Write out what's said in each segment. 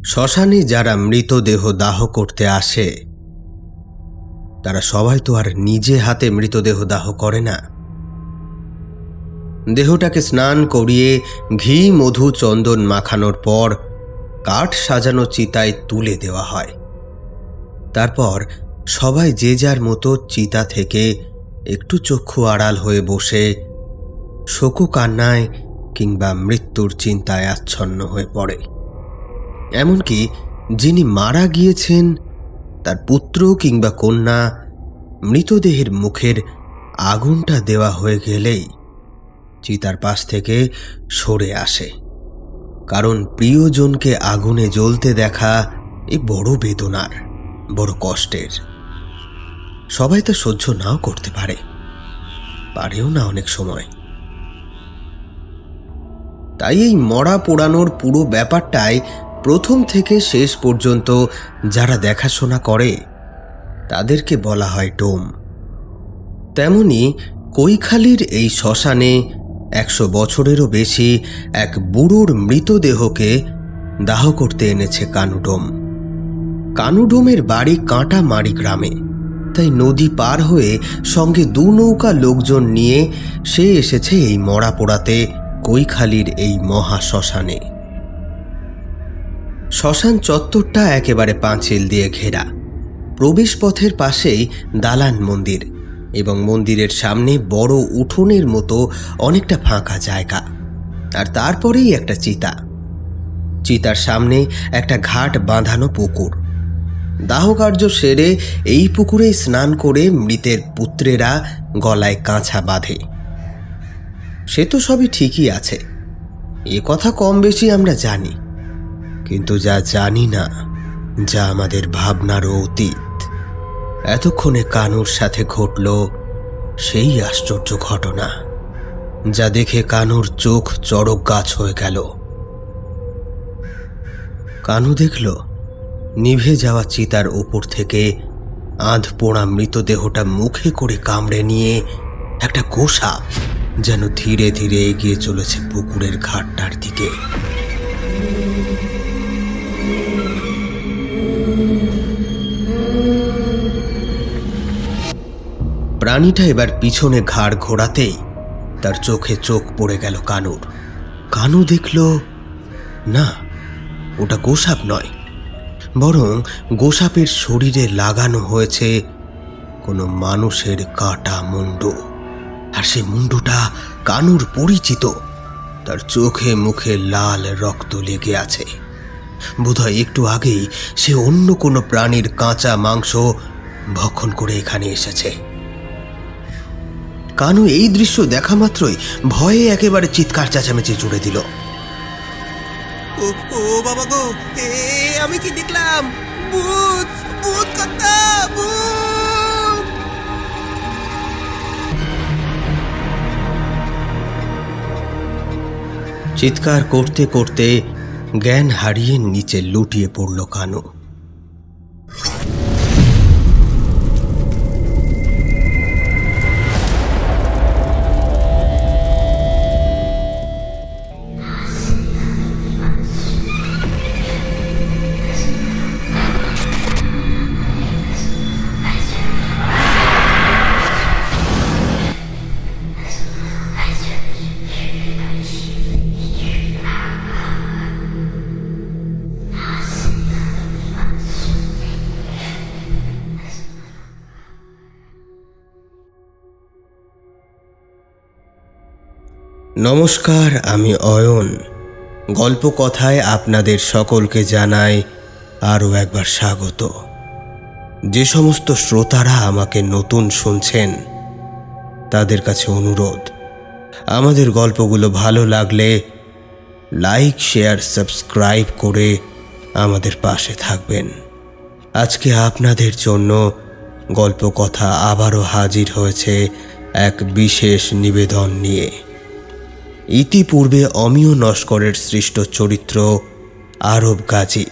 শ্মশানে যারা মৃতদেহ দাহ করতে আসে তারা সবাই তো আর নিজে হাতে মৃতদেহ দাহ করে না। দেহটাকে স্নান করিয়ে ঘি মধু চন্দন মাখানোর পর কাঠ সাজানো চিতায় তুলে দেওয়া হয়। তারপর সবাই যে যার মতো চিতা থেকে একটু চক্ষু আড়াল হয়ে বসে শোক কান্নায় কিংবা মৃত্যুর চিন্তায় আচ্ছন্ন হয়ে পড়ে। এমনকি যিনি মারা গিয়েছেন তার পুত্র কিংবা কন্যা মৃতদেহের মুখের আগুনটা দেওয়া হয়ে গেলেই চিতার পাশ থেকে সরে আসে, কারণ প্রিয়জনকে আগুনে জ্বলতে দেখা এ বড় বেদনার, বড় কষ্টের। সবাই তা সহ্য নাও করতে পারেও না অনেক সময়। তাই এই মরা পোড়ানোর পুরো ব্যাপারটাই প্রথম থেকে শেষ পর্যন্ত যারা দেখাশোনা করে তাদেরকে বলা হয় ডোম। তেমনি কৈখালির এই শ্মশানে 100 বছরেরও বেশি এক বুড়োর মৃতদেহকে দাহ করতে এনেছে কানুডোম। কানুডোমের বাড়ি কাঁটামারি গ্রামে, তাই নদী পার হয়ে সঙ্গে 2 নৌকা লোকজন নিয়ে সে এসেছে এই মরা পোড়াতে কৈখালির এই মহা শ্মশানে। শ্মশান চত্বরটা একেবারে পাঁচিল দিয়ে ঘেরা। প্রবেশ পথের পাশেই দালান মন্দির এবং মন্দিরের সামনে বড় উঠোনের মতো অনেকটা ফাঁকা জায়গা, আর তারপরেই একটা চিতা। চিতার সামনে একটা ঘাট বাঁধানো পুকুর। দাহকার্য সেরে এই পুকুরেই স্নান করে মৃতের পুত্রেরা গলায় কাঁচা বাঁধে। সে তো সবই ঠিকই আছে, এ কথা কম বেশি আমরা জানি, কিন্তু যা জানি না, যা আমাদের ভাবনারও অতীত, এতক্ষণে কানুর সাথে ঘটল সেই আশ্চর্য ঘটনা, যা দেখে কানুর চোখ চড়ক গাছ হয়ে গেল। কানু দেখল নিভে যাওয়া চিতার উপর থেকে আধ পোড়া মৃতদেহটা মুখে করে কামড়ে নিয়ে একটা গোসাপ যেন ধীরে ধীরে এগিয়ে চলেছে পুকুরের ঘাটটার দিকে। প্রাণীটা এবার পিছনে ঘাড় ঘোরাতেই তার চোখে চোখ পড়ে গেল কানুর। কানু দেখল না, ওটা গোসাপ নয়, বরং গোসাপের শরীরে লাগানো হয়েছে কোনো মানুষের কাটা মুন্ডু। আর সে মুন্ডুটা কানুর পরিচিত, তার চোখে মুখে লাল রক্ত লেগে আছে। বোধহয় একটু আগেই সে অন্য কোনো প্রাণীর কাঁচা মাংস ভক্ষণ করে এখানে এসেছে। কানু এই দৃশ্য দেখা মাত্রই ভয়ে একেবারে চিৎকার চেঁচামেচি জুড়ে দিল। ও বাবা গো, আমি কি দেখলাম? ভূত, ভূত কথা, ভূত! চিৎকার করতে করতে জ্ঞান হারিয়ে নিচে লুটিয়ে পড়ল কানু। নমস্কার, আমি অয়ন। গল্প কথায় আপনাদের সকলকে জানাই আরও একবার স্বাগত। যে সমস্ত শ্রোতারা আমাকে নতুন শুনছেন তাদের কাছে অনুরোধ, আমাদের গল্পগুলো ভালো লাগলে লাইক, শেয়ার, সাবস্ক্রাইব করে আমাদের পাশে থাকবেন। আজকে আপনাদের জন্য গল্প কথা আবারও হাজির হয়েছে এক বিশেষ নিবেদন নিয়ে। ইতিপূর্বে অমিয় নস্করের সৃষ্ট চরিত্র আরব গাজী,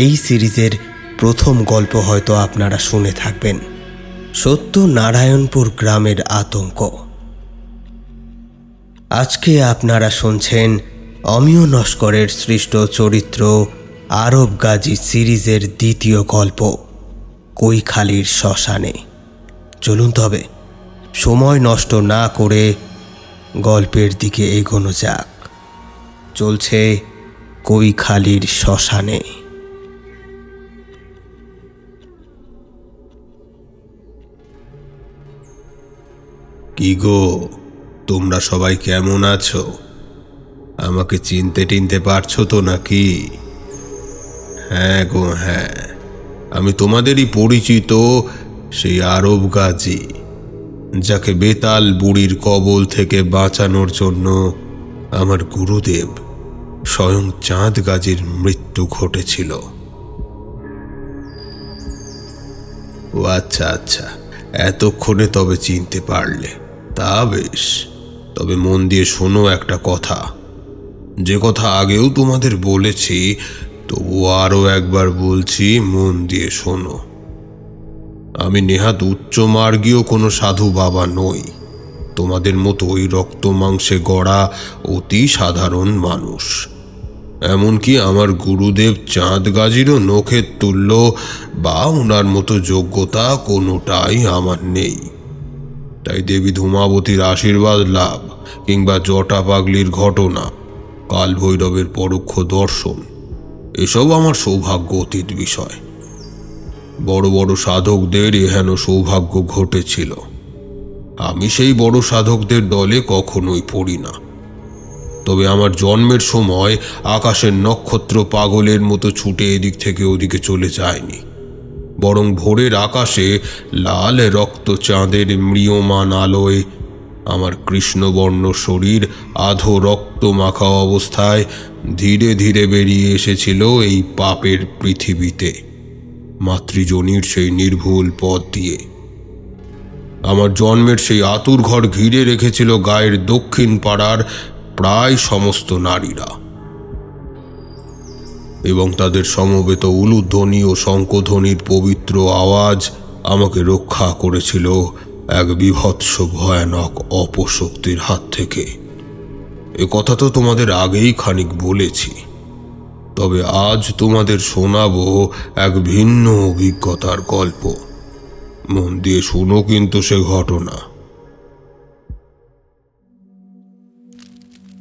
এই সিরিজের প্রথম গল্প হয়তো আপনারা শুনে থাকবেন, সত্যনারায়ণপুর গ্রামের আতঙ্ক। আজকে আপনারা শুনছেন অমিয় নস্করের সৃষ্ট চরিত্র আরব গাজী সিরিজের দ্বিতীয় গল্প কৈখালীর শ্মশানে। চলুন তবে সময় নষ্ট না করে গল্পের দিকে এগোনো যাক। চলছে কৈখালীর শ্মশানে। কি গো, তোমরা সবাই কেমন আছো? আমাকে চিনতে টিনতে পারছো তো নাকি? হ্যাঁ গো হ্যাঁ, আমি তোমাদেরই পরিচিত সেই আরব গাজী, যাকে বেতাল বুড়ির কবল থেকে বাঁচানোর জন্য আমার গুরুদেব স্বয়ং চাঁদ গাজীর মৃত্যু ঘটেছিল। ও আচ্ছা আচ্ছা, এতক্ষণে তবে চিনতে পারলে, তা বেশ। তবে মন দিয়ে শোনো একটা কথা, যে কথা আগেও তোমাদের বলেছি তবু আরও একবার বলছি, মন দিয়ে শোনো। আমি নেহাত উচ্চমার্গীয় কোনো সাধু বাবা নই, তোমাদের মতো ওই রক্ত মাংসে গড়া অতি সাধারণ মানুষ। এমনকি আমার গুরুদেব চাঁদ গাজীরও নখের তুল্য বা ওনার মতো যোগ্যতা কোনোটাই আমার নেই। তাই দেবী ধূমাবতীর আশীর্বাদ লাভ কিংবা জটা পাগলির ঘটনা, কাল ভৈরবের পরোক্ষ দর্শন, এসব আমার সৌভাগ্য অতীত বিষয়। বড় বড় সাধকদের এহেন সৌভাগ্য ঘটেছিল। আমি সেই বড় সাধকদের দলে কখনোই পড়ি না। তবে আমার জন্মের সময় আকাশের নক্ষত্র পাগলের মতো ছুটে এদিক থেকে ওদিকে চলে যায়নি, বরং ভোরের আকাশে লাল রক্ত চাঁদের ম্রিয়মান আলোয় আমার কৃষ্ণবর্ণ শরীর আধো রক্ত মাখা অবস্থায় ধীরে ধীরে বেরিয়ে এসেছিল এই পাপের পৃথিবীতে, মাতৃজনীর সেই নির্ভুল পথ দিয়ে। আমার জন্মের সেই আতুর ঘর ঘিরে রেখেছিল গায়ের দক্ষিণ পাড়ার প্রায় সমস্ত নারীরা, এবং তাদের সমবেত উলুধ্বনি ও শঙ্খধ্বনির পবিত্র আওয়াজ আমাকে রক্ষা করেছিল এক বিভৎস ভয়ানক অপশক্তির হাত থেকে। এ কথা তো তোমাদের আগেই খানিক বলেছি, তবে আজ তোমাদের শোনাবো এক ভিন্ন অভিজ্ঞতার গল্প। মন দিয়ে শুনো কিন্তু সে ঘটনা।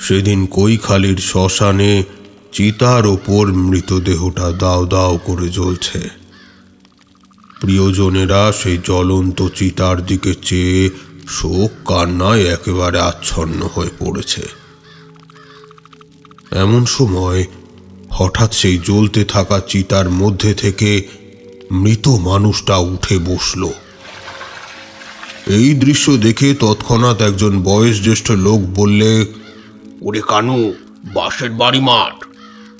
সেদিন কৈখালীর শ্মশানে চিতার ওপর মৃতদেহটা দাও দাও করে জ্বলছে। প্রিয়জনেরা সেই জ্বলন্ত চিতার দিকে চেয়ে শোক কান্নায় একেবারে আচ্ছন্ন হয়ে পড়েছে। এমন সময় হঠাৎ সেই জ্বলতে থাকা চিতার মধ্যে থেকে মৃত মানুষটা উঠে বসল। এই দৃশ্য দেখে তৎক্ষণাৎ একজন বয়োজ্যেষ্ঠ লোক বললে, ওরে কানু, বাঁশের বাড়ি মাঠ,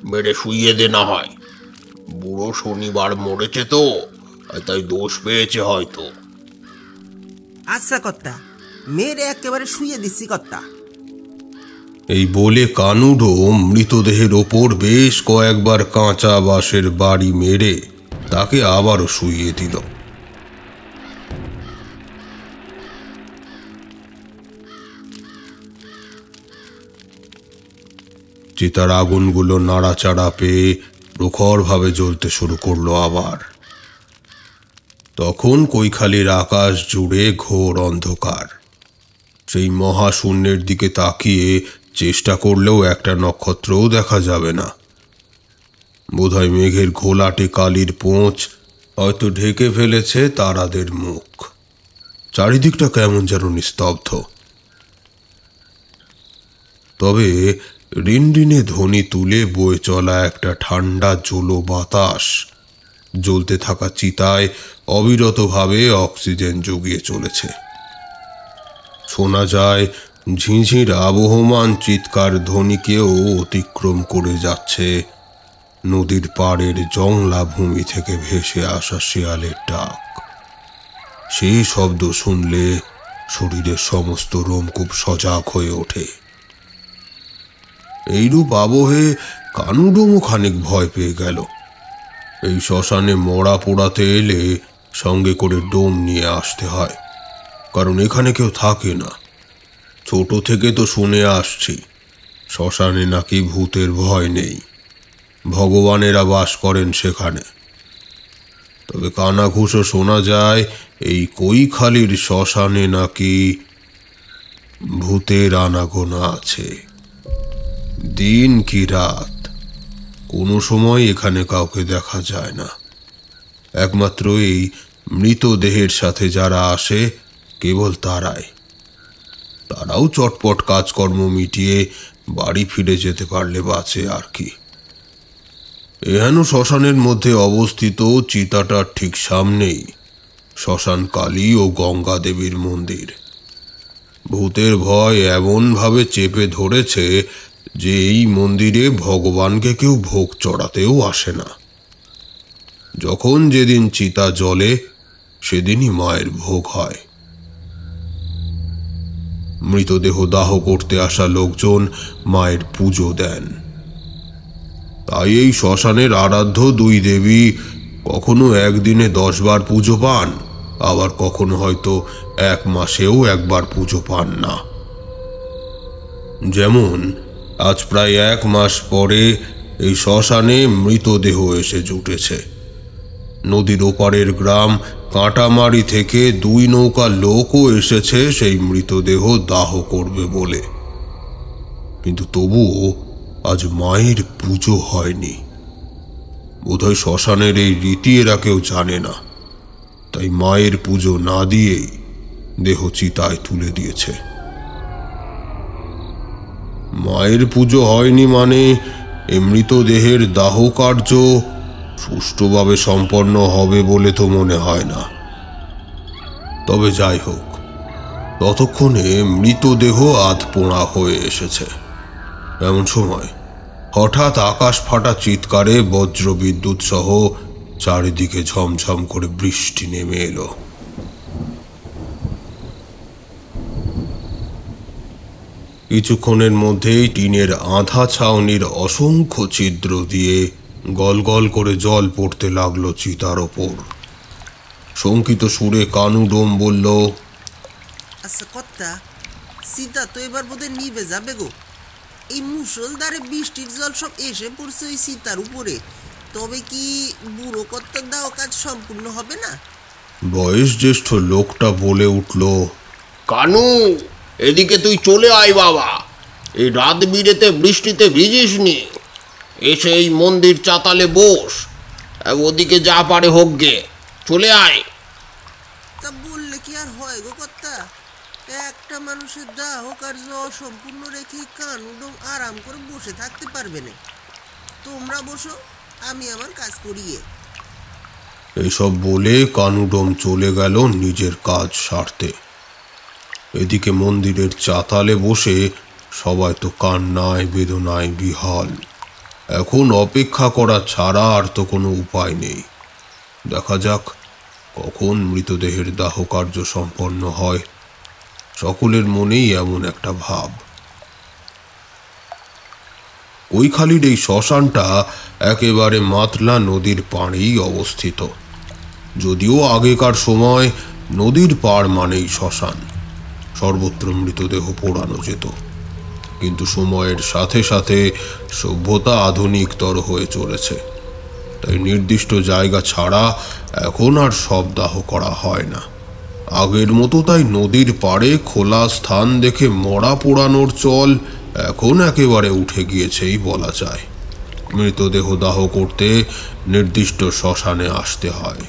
মেরে শুইয়ে দে না হয়। বুড়ো শনিবার মরেছে তো, তাই দোষ পেয়েছে হয়তো। আচ্ছা কর্তা, মেয়েরে একেবারে শুয়ে দিচ্ছি কর্তা। এই বলে কানুডো মৃতদেহের ওপর বেশ কয়েকবার কাঁচা বাঁশের বাড়ি মেরে তাকে আবারও শুইয়ে দিল। চিতার আগুনগুলো নাড়াচাড়া পেয়ে প্রখরভাবে জ্বলতে শুরু করলো আবার। তখন কৈখালীর আকাশ জুড়ে ঘোর অন্ধকার। সেই মহাশূন্যের দিকে তাকিয়ে চেষ্টা করলেও একটা নক্ষত্রও দেখা যাবে না। বোধহয় মেঘের ঘোলাটে কালির পোঁচ হয়তো ঢেকে ফেলেছে তারাদের মুখ। চারিদিকটা কেমন যেন নিস্তব্ধ। তবে রিনরিনে ধ্বনি তুলে বয়ে চলা একটা ঠান্ডা জলো বাতাস জ্বলতে থাকা চিতায় অবিরতভাবে অক্সিজেন জুগিয়ে চলেছে। শোনা যায় ঝিঁঝির আবহমান চিৎকার ধ্বনিকেও অতিক্রম করে যাচ্ছে নদীর পাড়ের জংলা ভূমি থেকে ভেসে আসা শেয়ালের ডাক। সেই শব্দ শুনলে শরীরের সমস্ত রোমকূপ সজাগ হয়ে ওঠে। এইরূপ আবহে কানুডোমও খানিক ভয় পেয়ে গেল। এই শ্মশানে মরা পোড়াতে এলে সঙ্গে করে ডোম নিয়ে আসতে হয়, কারণ এখানে কেউ থাকে না। ছোট থেকে তো শুনে আসছি শ্মশানে নাকি ভূতের ভয় নেই, ভগবানেরা বাস করেন সেখানে। তবে কানাঘুষো শোনা যায় এই কৈখালির শ্মশানে নাকি ভূতের আনাগোনা আছে। দিন কি রাত কোনো সময় এখানে কাউকে দেখা যায় না। একমাত্র এই মৃতদেহের সাথে যারা আসে কেবল তারাও চটপট কাজকর্ম মিটিয়ে বাড়ি ফিরে যেতে পারলে বাঁচে আর কি। এহেন শ্মশানের মধ্যে অবস্থিত চিতাটার ঠিক সামনেই শ্মশান কালী ও গঙ্গা দেবীর মন্দির। ভূতের ভয় এমনভাবে চেপে ধরেছে যে এই মন্দিরে ভগবানকে কেউ ভোগ চড়াতেও আসে না। যখন যেদিন চিতা জ্বলে সেদিনই মায়ের ভোগ হয়। মৃতদেহ দাহ করতে আসা লোকজন মায়ের পুজো দেন। তাই এই শ্মশানের আরাধ্য দুই দেবী কখনো একদিনে 10 বার পুজো পান, আবার কখনো হয়তো 1 মাসেও একবার পুজো পান না। যেমন আজ প্রায় 1 মাস পরে এই শ্মশানে মৃতদেহ এসে জুটেছে। নদীর ওপারের গ্রাম কাঁটামারি থেকে 2 নৌকা লোকও এসেছে সেই মৃতদেহ দাহ করবে বলে। কিন্তু তবুও আজ মায়ের পুজো হয়নি। বোধহয় শ্মশানের এই রীতি এরা কেউ জানে না, তাই মায়ের পুজো না দিয়েই দেহ চিতায় তুলে দিয়েছে। মায়ের পুজো হয়নি মানে এই মৃতদেহের দাহ কার্য সুষ্ঠুভাবে সম্পন্ন হবে বলে তো মনে হয় না। তবে যাই হোক, ততক্ষণে মৃতদেহ আধপোড়া হয়ে এসেছে। এমন সময় হঠাৎ আকাশ ফাটা চিৎকারে বজ্র বিদ্যুৎ সহ চারিদিকে ঝমঝম করে বৃষ্টি নেমে এলো। কিছুক্ষণের মধ্যেই টিনের আধা ছাউনির অসংখ্য ছিদ্র দিয়ে গল গল করে জল পড়তে লাগলো চিতার ওপর। শঙ্কিত সুরে কানুডোম বলল, আচ্ছা কর্তা, চিতা তো এবার বোধহয় নিভে যাবে গো। এই মুষলধারে বৃষ্টির জল সব এসে পড়ছে ওই চিতার উপরে। তবে কি বুড়ো কর্তার দাও কাজ সম্পূর্ণ হবে না? বয়স জ্যেষ্ঠ লোকটা বলে উঠল, কানু, এদিকে তুই চলে আয় বাবা। এই রাত বিরেতে বৃষ্টিতে ভিজিসনি। এসে এই মন্দির চাতালে বস, ওদিকে যা পারে হোক গে, চলে আয়। তা বললে কি আর হয় গো কর্তা? একটা মানুষের দাহ কার্য অসম্পূর্ণ রেখে কানুডম আরাম করে বসে থাকতে পারবে না। তোমরা বসো, আমি আমার কাজ করিয়ে। এইসব বলে কানুডম চলে গেল নিজের কাজ সারতে। এদিকে মন্দিরের চাতালে বসে সবাই তো কান্নায় বেদনায় বিহ্বল। এখন অপেক্ষা করা ছাড়া আর তো কোনো উপায় নেই। দেখা যাক কখন মৃতদেহের দাহ কার্য সম্পন্ন হয়। সকলের মনেই এমন একটা ভাব। কৈখালির এই শ্মশানটা একেবারে মাতলা নদীর পাড়েই অবস্থিত। যদিও আগেকার সময় নদীর পাড় মানেই শ্মশান, সর্বত্র মৃতদেহ পোড়ানো যেত। কিন্তু সময়ের সাথে সাথে সভ্যতা আধুনিকতর হয়ে চলেছে, তাই নির্দিষ্ট জায়গা ছাড়া এখন আর সব দাহ করা হয় না। আগের মতো তাই নদীর পাড়ে খোলা স্থান দেখে মরা পোড়ানোর চল এখন একেবারে উঠে গিয়েছেই বলা যায়। মৃতদেহ দাহ করতে নির্দিষ্ট শ্মশানে আসতে হয়,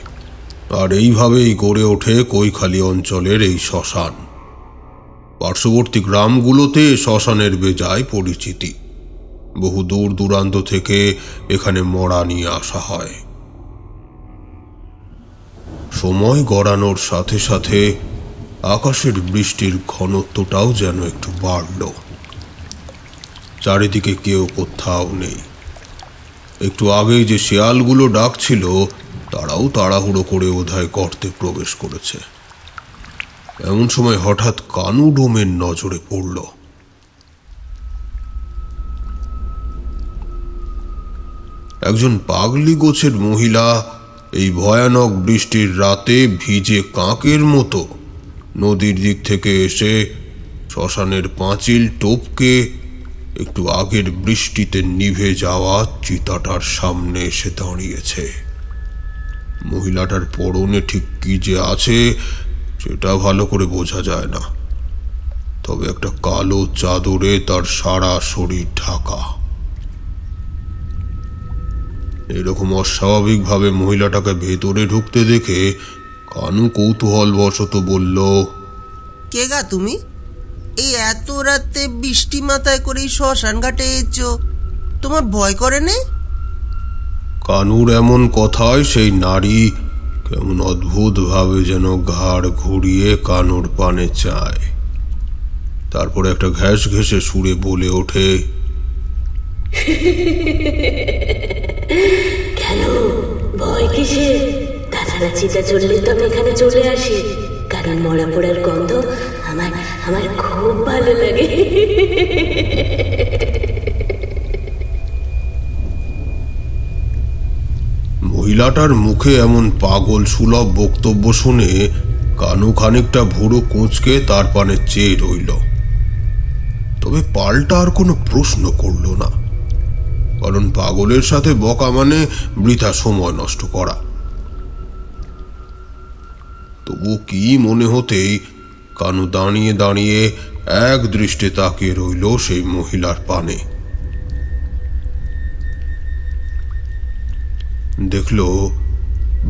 আর এইভাবেই গড়ে ওঠে কৈখালি অঞ্চলের এই শ্মশান। পার্শ্ববর্তী গ্রামগুলোতে শ্মশানের বেজায় পরিচিতি। বহু দূর দূরান্ত থেকে এখানে মরা নিয়ে আসা হয়। সময় গড়ানোর সাথে সাথে আকাশের বৃষ্টির ঘনত্বটাও যেন একটু বাড়ল। চারিদিকে কেউ কোথাও নেই। একটু আগেই যে শেয়ালগুলো ডাকছিল তারাও তাড়াহুড়ো করে ওধায় গর্তে প্রবেশ করেছে। এমন সময় হঠাৎ কানুডোমের নজরে পড়ল। একজন পাগলি গোছের মহিলা এই ভয়ানক বৃষ্টির রাতে ভিজে কাকের মতো নদীর দিক থেকে এসে শ্মশানের পাঁচিল টপকে একটু আগের বৃষ্টিতে নিভে যাওয়া চিতাটার সামনে এসে দাঁড়িয়েছে। মহিলাটার পরনে ঠিক কি যে আছে সেটা ভালো করে বোঝা যায় না, তবে একটা কালো চাদরে তার সারা শরীর ঢাকা। এরকম অস্বাভাবিকভাবে মহিলাটাকে ভেতরে ঢুকতে দেখে কানু কৌতূহলবশত বলল, কে গা তুমি? এই এত রাতে বৃষ্টি মাথায় করে শ্মশান ঘাটে এসছো, তোমার ভয় করে নে? কানুর এমন কথায় সেই নারী কেমন অদ্ভুতভাবে যেন ঘাড় ঘুরিয়ে কানুর পানে চায়। তারপর একটা ঘ্যাস ঘেঁষে সুরে বলে ওঠে, কেন ভয় কিসে? তাছাড়া চিতা চললে তো আমি এখানে চলে আসি, কারণ মরা পোড়ার গন্ধ আমার আমার খুব ভালো লাগে। মহিলাটার মুখে এমন পাগল সুলভ বক্তব্য শুনে কানু খানিকটা ভুরু কুঁচকে তার পানে চেয়ে রইল, তবে পাল্টা আর কোনো প্রশ্ন করল না, কারণ পাগলের সাথে বকা মানে বৃথা সময় নষ্ট করা। তবু কি মনে হতেই কানু দাঁড়িয়ে দাঁড়িয়ে এক দৃষ্টে তাকিয়ে রইল সেই মহিলার পানে। দেখল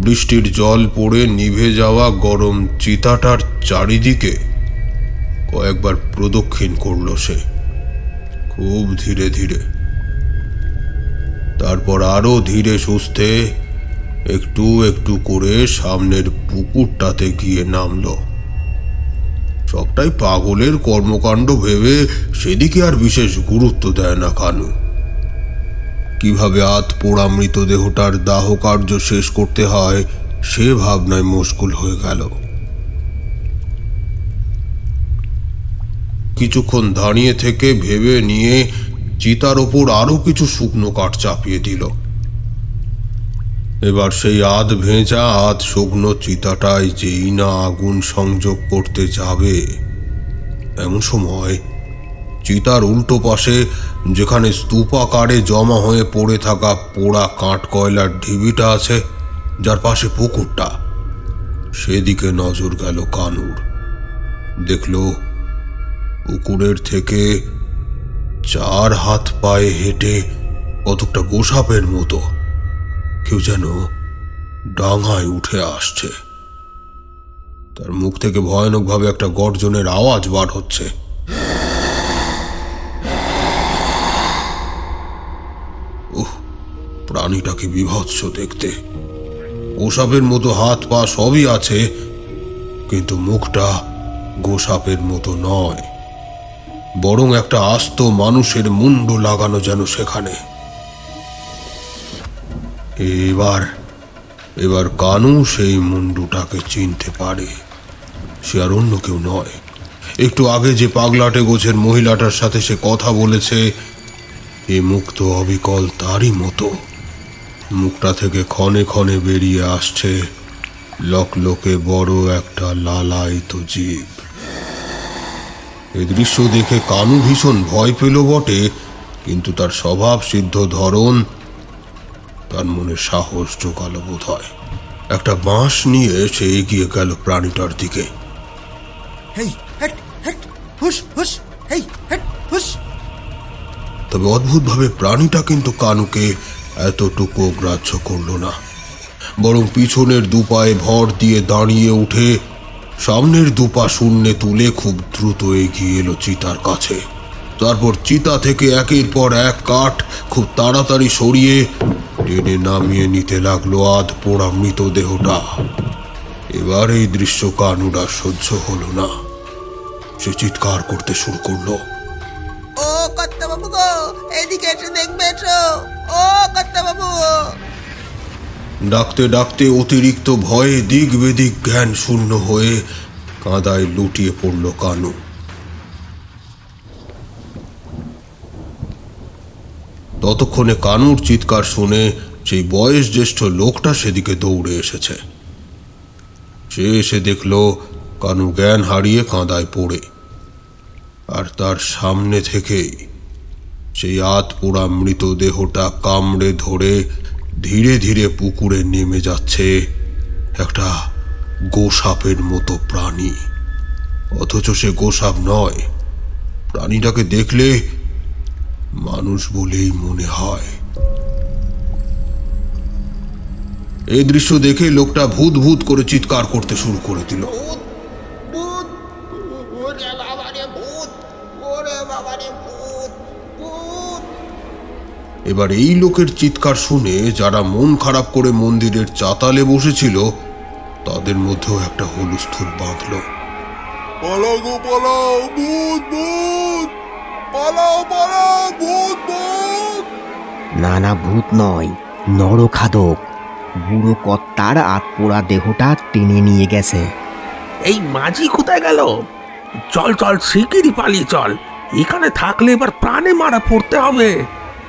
বৃষ্টির জল পড়ে নিভে যাওয়া গরম চিতাটার চারিদিকে কয়েকবার প্রদক্ষিণ করল সে, খুব ধীরে ধীরে। তারপর আরো ধীরে সুস্থে একটু একটু করে সামনের পুকুরটাতে গিয়ে নামল। সবটাই পাগলের কর্মকাণ্ড ভেবে সেদিকে আর বিশেষ গুরুত্ব দেয় না কানু। কিভাবে আধ পোড়া মৃতদেহটার দাহ কার্য শেষ করতে হয় সে ভাবনায় মশগুল হয়ে গেল। কিছুক্ষণ দাঁড়িয়ে থেকে ভেবে নিয়ে চিতার ওপর আরো কিছু শুকনো কাঠ চাপিয়ে দিল। এবার সেই আধ ভেজা আধ শুকনো চিতাটায় যেই না আগুন সংযোগ করতে যাবে, এমন সময় চিতার উল্টো পাশে যেখানে স্তূপাকারে জমা হয়ে পড়ে থাকা পোড়া কাঠ কয়লার ঢিবিটা আছে, যার পাশে পুকুরটা, সেদিকে নজর গেল কানুর। দেখল পুকুরের থেকে 4 হাত পায়ে হেঁটে কতকটা গোসাপের মতো কেউ যেন ডাঙায় উঠে আসছে। তার মুখ থেকে ভয়ানকভাবে একটা গর্জনের আওয়াজ বার হচ্ছে। প্রাণীটাকে বিভৎস দেখতে, গোসাপের মতো হাত পা সবই আছে, কিন্তু মুখটা গোসাপের মতো নয়, বরং একটা আস্ত মানুষের মুন্ডু লাগানো যেন সেখানে। এবার কানু সেই মুন্ডুটাকে চিনতে পারে, সে আর অন্য কেউ নয়। একটু আগে যে পাগলাটে গোছের মহিলাটার সাথে সে কথা বলেছে, এ মুখ তো অবিকল তারই মতো। মুখটা থেকে ক্ষণে ক্ষণে বেরিয়ে আসছে লকলকে বড় একটা লালায়িত জীব। এই দৃশ্য দেখে কানু ভীষণ ভয় পেল বটে, কিন্তু তার স্বভাব সিদ্ধ ধরন তার মনে সাহস জোগালো বোধ হয়। একটা বাঁশ নিয়ে সে এগিয়ে গেল প্রাণীটার দিকে। তবে অদ্ভুতভাবে প্রাণীটা কিন্তু কানুকে এতটুকু গ্রাহ্য করল না, বরং পিছনের দুপায়ে ভর দিয়ে দাঁড়িয়ে উঠে সামনের দুপা শূন্যে তুলে খুব দ্রুত এগিয়ে এলো চিতার কাছে। তারপর চিতা থেকে একের পর এক কাঠ খুব তাড়াতাড়ি সরিয়ে টেনে নামিয়ে নিতে লাগলো আধ পোড়া মৃতদেহটা। এবার এই দৃশ্য কানুর আর সহ্য হলো না, সে চিৎকার করতে শুরু করলো, ও কর্তা বাবু গো, এদিকে এসে দেখবে এসো, ও কর্তা বাবু। ডাকতে ডাকতে অতিরিক্ত ভয়ে দিক বেদিক জ্ঞান শূন্য হয়ে কাঁদায় লুটিয়ে পড়ল কানু। ততক্ষণে কানুর চিৎকার শুনে সেই বয়স জ্যেষ্ঠ লোকটা সেদিকে দৌড়ে এসেছে। সে এসে দেখল কানু জ্ঞান হারিয়ে কাঁদায় পড়ে, আর তার সামনে থেকেই সেই আধপোড়া মৃতদেহটা কামড়ে ধরে ধীরে ধীরে পুকুরে নেমে যাচ্ছে একটা গোসাপের মতো প্রাণী। অথচ সে গোসাপ নয়, প্রাণীটাকে দেখলে মানুষ বলেই মনে হয়। এই দৃশ্য দেখে লোকটা ভূত ভূত করে চিৎকার করতে শুরু করে দিল। এবার এই লোকের চিৎকার শুনে যারা মন খারাপ করে মন্দিরের চাতালে বসেছিল তাদের মধ্যেও একটা হুলস্থুল বাঁধল। পালাও গো পালাও, ভূত ভূত, পালাও পালাও, ভূত ভূত। না না, ভূত নয়, নরখাদক। বুড়ো কর্তার আতপোড়া দেহটা টেনে নিয়ে গেছে। এই মাঝি কোথায় গেল? চল চল, শিগগিরই পালিয়ে চল, এখানে থাকলে এবার প্রাণে মারা পড়তে হবে।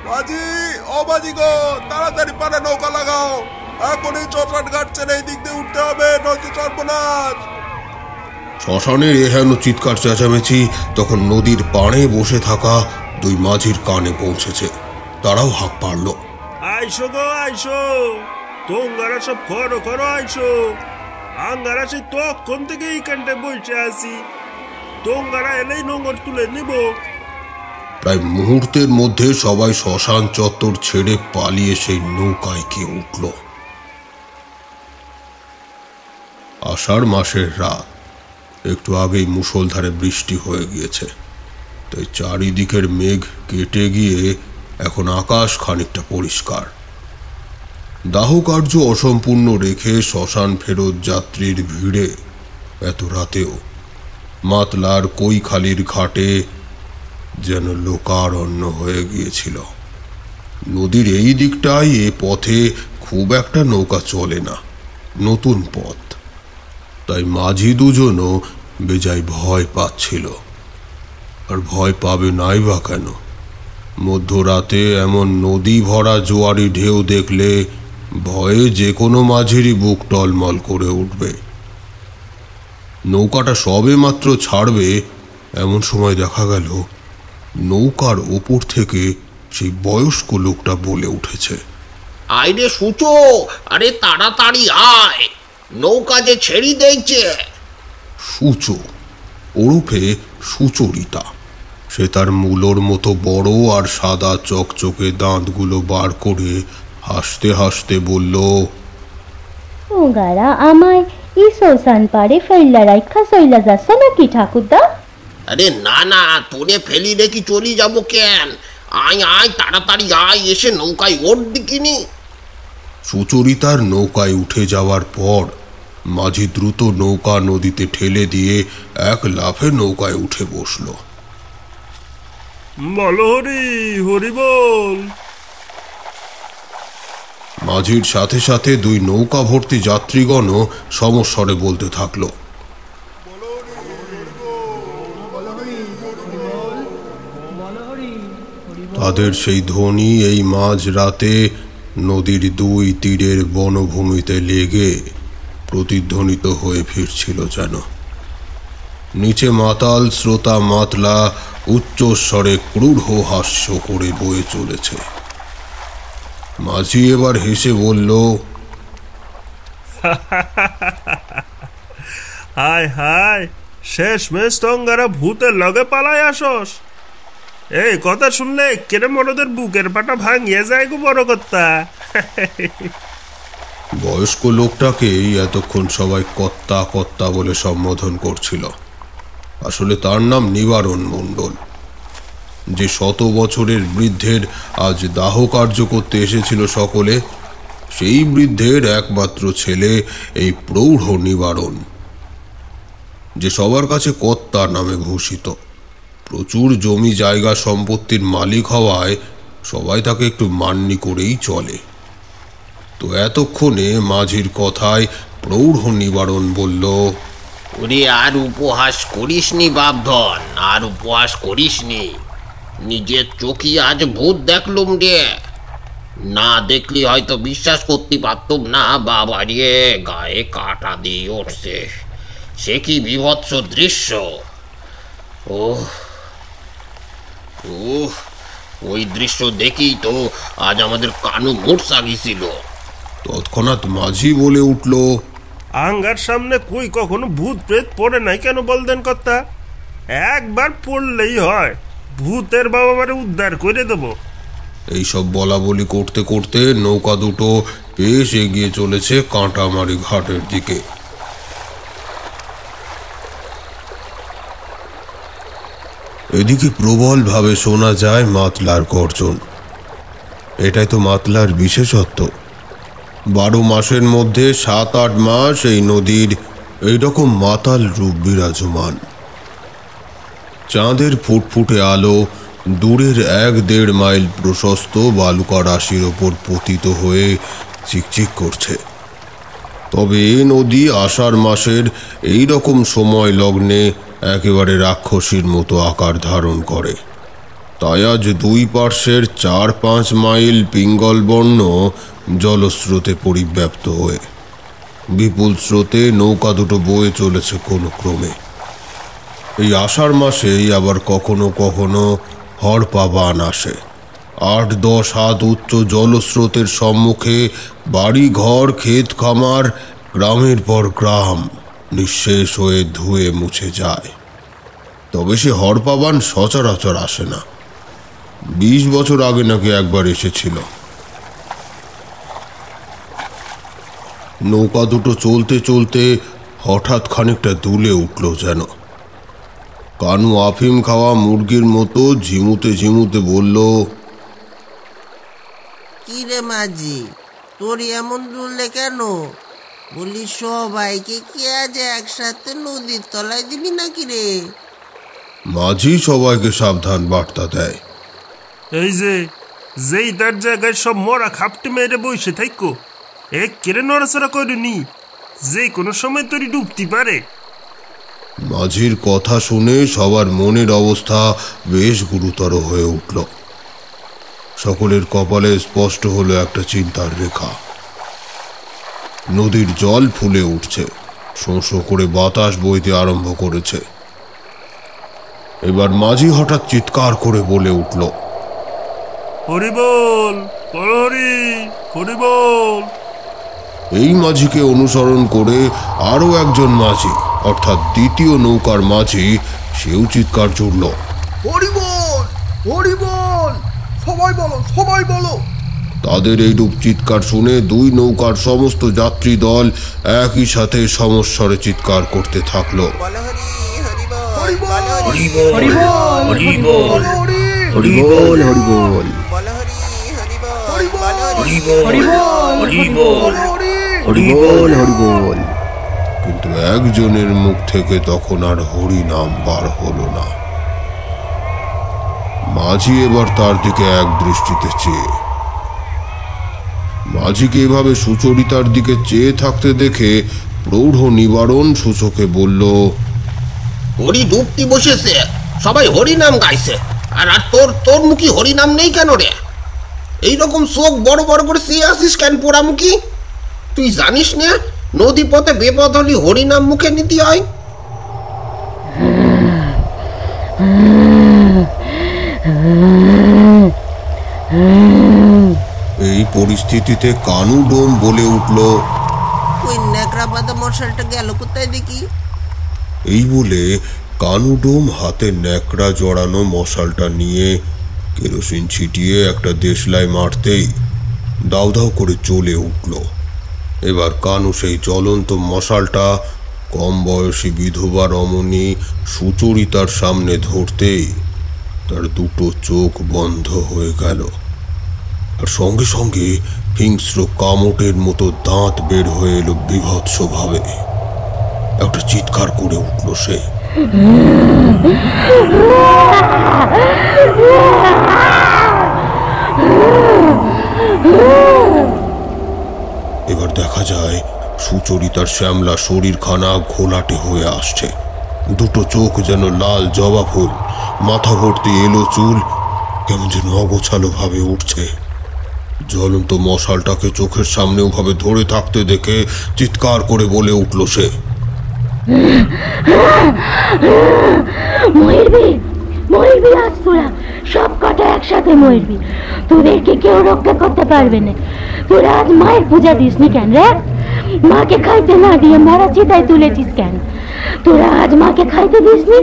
বাজি, ও বাজি গো, তাড়াতাড়ি পারে নৌকা লাগাও, এখনই চট্রাট ঘাট ছেড়ে এই দিক দিয়ে উঠতে হবে, নয়তো সর্বনাশ। শ্মশানের এহেন চিৎকার চেঁচামেচি তখন নদীর পাড়ে বসে থাকা দুই মাঝির কানে পৌঁছেছে। তারাও হাঁক পারল। আইসো গো আইসো, তোমরা সব করো করো আইসো, আঙ্গারা সেই তখন থেকে এইখানটায় বসে আছি, তোমরা এলেই নোংর তুলে নিব। প্রায় মুহূর্তের মধ্যে সবাই শ্মশান চত্বর ছেড়ে পালিয়ে সেই নৌকায় গিয়ে উঠল। আষাঢ় মাসের রাত, একটু আগেই মুষলধারে বৃষ্টি হয়ে গিয়েছে, তাই চারিদিকের মেঘ কেটে গিয়ে এখন আকাশ খানিকটা পরিষ্কার। দাহকার্য অসম্পূর্ণ রেখে শ্মশান ফেরত যাত্রীর ভিড়ে এত রাতেও মাতলার কৈখালির ঘাটে যেন লোকারণ্য হয়ে গিয়েছিল। নদীর এই দিকটায় এ পথে খুব একটা নৌকা চলে না, নতুন পথ, তাই মাঝি দুজনও বেজায় ভয় পাচ্ছিল। আর ভয় পাবে নাই বা কেন? মধ্যরাতে এমন নদী ভরা জোয়ারি ঢেউ দেখলে ভয়ে যে কোনো মাঝিরই বুক টলমল করে উঠবে। নৌকাটা সবে মাত্র ছাড়বে এমন সময় দেখা গেল নৌকার ওপর থেকে সেই বয়স্ক লোকটা বলে উঠেছে, আয় রে সূচো, আরে তাড়াতাড়ি আয়, নৌকা যে ছেড়ি দেখছে। সূচো ওরফে সুচরিতা। সে তার মূলোর মতো বড় আর সাদা চকচকে দাঁতগুলো বার করে হাসতে হাসতে বলল, তোমরা আমায় এই শ্মশান পাড়ে ফেললা রাইখা চইলা যাচ্ছ নাকি ঠাকুরদা? আরে না না, তোরে ফেলি রেখে চলি যাব কেন? আয় আয় তাড়াতাড়ি আয়, এসে নৌকায় ওর দিকিনি। সুচরিতার নৌকায় উঠে যাওয়ার পর মাঝি দ্রুত নৌকা নদীতে ঠেলে দিয়ে এক লাফে নৌকায় উঠে বসল। বলো হরি, হরি বল। মাঝির সাথে সাথে দুই নৌকা ভর্তি যাত্রীগণও সমস্বরে বলতে থাকলো, তাদের সেই ধ্বনি এই মাঝ রাতে নদীর দুই তীরের বনভূমিতে লেগে প্রতিধ্বনিত হয়ে ফিরছিল যেন। নিচে মাতাল শ্রোতা মাতলা উচ্চস্বরে ক্রূঢ় হাস্য করে বয়ে চলেছে। মাঝি এবার হেসে বলল, হায় হায়, শেষমেশ তোমরা ভূতের লগে পালায় আসস। এই কথা শুনলে কেন মরদের বুকের পাটা ভাঙিয়ে যায় গো বড় কর্তা। বয়স্ক লোকটাকেই এতক্ষণ সবাই কর্তা কর্তা বলে সম্বোধন করছিল। আসলে তার নাম নিবারণ মণ্ডল। যে 100 বছরের বৃদ্ধের আজ দাহ কার্য করতে এসেছিল সকলে, সেই বৃদ্ধের একমাত্র ছেলে এই প্রৌঢ় নিবারণ, যে সবার কাছে কর্তা নামে ভূষিত। প্রচুর জমি জায়গা সম্পত্তির মালিক হওয়ায় সবাই তাকে একটু মান্যি করেই চলে। তো এতক্ষণে মাঝির কথায় প্রৌঢ় নিবারণ বলল, ওরে আর উপহাস করিসনি বাপধন, আর উপহাস করিসনি। নিজের চোখে আজ ভূত দেখলুম রে, না দেখলি হয়তো বিশ্বাস করতে পারতুম না। বাবা রে, গায়ে কাটা দিয়ে উঠছে, সে কি বিভৎস দৃশ্য। ওহ ওহ, ওই দৃশ্য দেখেই তো আজ আমাদের কানু মোটসা গেছিল। তৎক্ষণাৎ মাঝি বলে উঠল, আঙ্গার সামনে কই কখনো ভূত প্রেত পড়ে নাই কেন বলতেন কর্তা? একবার পড়লেই হয়, ভূতের বাবা মারে উদ্ধার করে দেবো। এইসব বলা বলি করতে করতে নৌকা দুটো বেশ এগিয়ে চলেছে কাঁটামারি ঘাটের দিকে। এদিকে প্রবলভাবে শোনা যায় মাতলার গর্জন। এটাই তো মাতলার বিশেষত্ব। 12 মাসের মধ্যে 7-8 মাস এই নদীর এইরকম মাতাল রূপ বিরাজমান। চাঁদের ফুটফুটে আলো দূরের 1-1.5 মাইল প্রশস্ত বালুকা রাশির ওপর পতিত হয়ে চিকচিক করছে। তবে এ নদী আষাঢ় মাসের এই রকম সময় লগ্নে একেবারে রাক্ষসীর মতো আকার ধারণ করে। তাই আজ 2 পার্শ্বের 4-5 মাইল পিঙ্গলবর্ণ জলস্রোতে পরিব্যাপ্ত হয়ে বিপুল স্রোতে নৌকা দুটো বয়ে চলেছে কোনো ক্রমে। এই আষাঢ় মাসেই আবার কখনো কখনো হড়পা বান আসে। 8-10 হাত উচ্চ জলস্রোতের সম্মুখে বাড়ি ঘর, ক্ষেত খামার, গ্রামের পর গ্রাম নিঃশেষ হয়ে ধুয়ে মুছে যায়। তবে সে হড়পা বান সচরাচর আসে না। 20 বছর আগে নাকি একবার এসেছিল। নৌকা দুটো চলতে চলতে হঠাৎ খানিকটা দুলে উঠল যেন। কানু আফিম খাওয়া মুরগির মতো ঝিমুতে ঝিমুতে বলল, কি রে মাঝি, তোর এমন দুললে কেন? বলি সবাইকে কি আজ একসাথে নদীর তলায় দিবি নাকি রে? মাঝি সবাইকে সাবধান বার্তা দেয়। এই যে যেই তার জায়গায় সব মরা খাপটি মেরে বসে থাকো, এক কেড়ে নড়াচড়া করিনি, যে কোনো সময় তোরই ডুবতে পারে। মাঝির কথা শুনে সবার মনের অবস্থা বেশ গুরুতর হয়ে উঠল। সকলের কপালে স্পষ্ট হলো একটা চিন্তার রেখা। নদীর জল ফুলে উঠছে, শোঁ শোঁ করে বাতাস বইতে আরম্ভ করেছে। এবার মাঝি হঠাৎ চিৎকার করে বলে উঠল, হরি বল, হরি হরি বল। এই মাঝিকে অনুসরণ করে আরো একজন মাঝি অর্থাৎ দ্বিতীয় নৌকার মাঝি সেও চিৎকার জুড়ল, হরি বল, হরি বল, সবাই বলো, সবাই বলো। তাদের এইরূপ চিৎকার শুনে 2 নৌকার সমস্ত যাত্রী দল একই সাথে সমস্বরে চিৎকার করতে থাকলো। কিন্তু একজনের মুখ থেকে তখন আর হরি নাম বার হলো না। মাঝি এবার তার দিকে এক দৃষ্টিতে চেয়ে, মাঝিকে এভাবে সুচরিতার দিকে চেয়ে থাকতে দেখে প্রৌঢ় নিবারণ সূচকে বলল, হরি ডুবতি বসেছে, সবাই হরি নাম গাইছে, আর তোর তোর মুখী হরি নাম নেই কেন রে? এইরকম চোখ বড় বড় করে চেয়ে আসিস কেন পোড়ামুখী? তুই জানিস না নদী পথে বেপথ হলি হরি নাম মুখে নিতে হয়? এই পরিস্থিতিতে কানু ডোম বলে উঠল, ওই ন্যাকড়া বাঁধা মশালটা গেল কোথায় দেখি? এই বলে কানু ডোম হাতে ন্যাকড়া জড়ানো মশালটা নিয়ে কেরোসিন ছিটিয়ে একটা দেশলাই মারতেই দাউ দাউ করে জ্বলে উঠল। এবার কানু সেই জ্বলন্ত মশালটা কম বয়সী বিধবা রমণী সুচরিতার সামনে ধরতেই তার 2 চোখ বন্ধ হয়ে গেল, আর সঙ্গে সঙ্গে হিংস্র কামটের মতো দাঁত বের হয়ে এলো বিভৎসভাবে। একটা চিৎকার করে উঠল সে। এবার দেখা যায় সুচরিতার শ্যামলা শরীরখানা ঘোলাটে হয়ে আসছে, 2 চোখ যেন লাল জবা ফুল, মাথা ভর্তি এলো চুল কেমন যেন অগোছালো ভাবে উঠছে। জ্বলন্ত মশালটাকে চোখের সামনে ওভাবে ধরে থাকতে দেখে চিৎকার করে বলে উঠল সে, মরবি আজ তোরা, সব কটা একসাথে মরবি, তোদেরকে কেউ রক্ষা করতে পারবে না। তোরা আজ মায়ের পূজা দিসনি কেন রে? মাকে খাইতে না দিয়ে মরা চিতায় তুলেছিস কেন? তোরা আজ মাকে খাইতে দিসনি,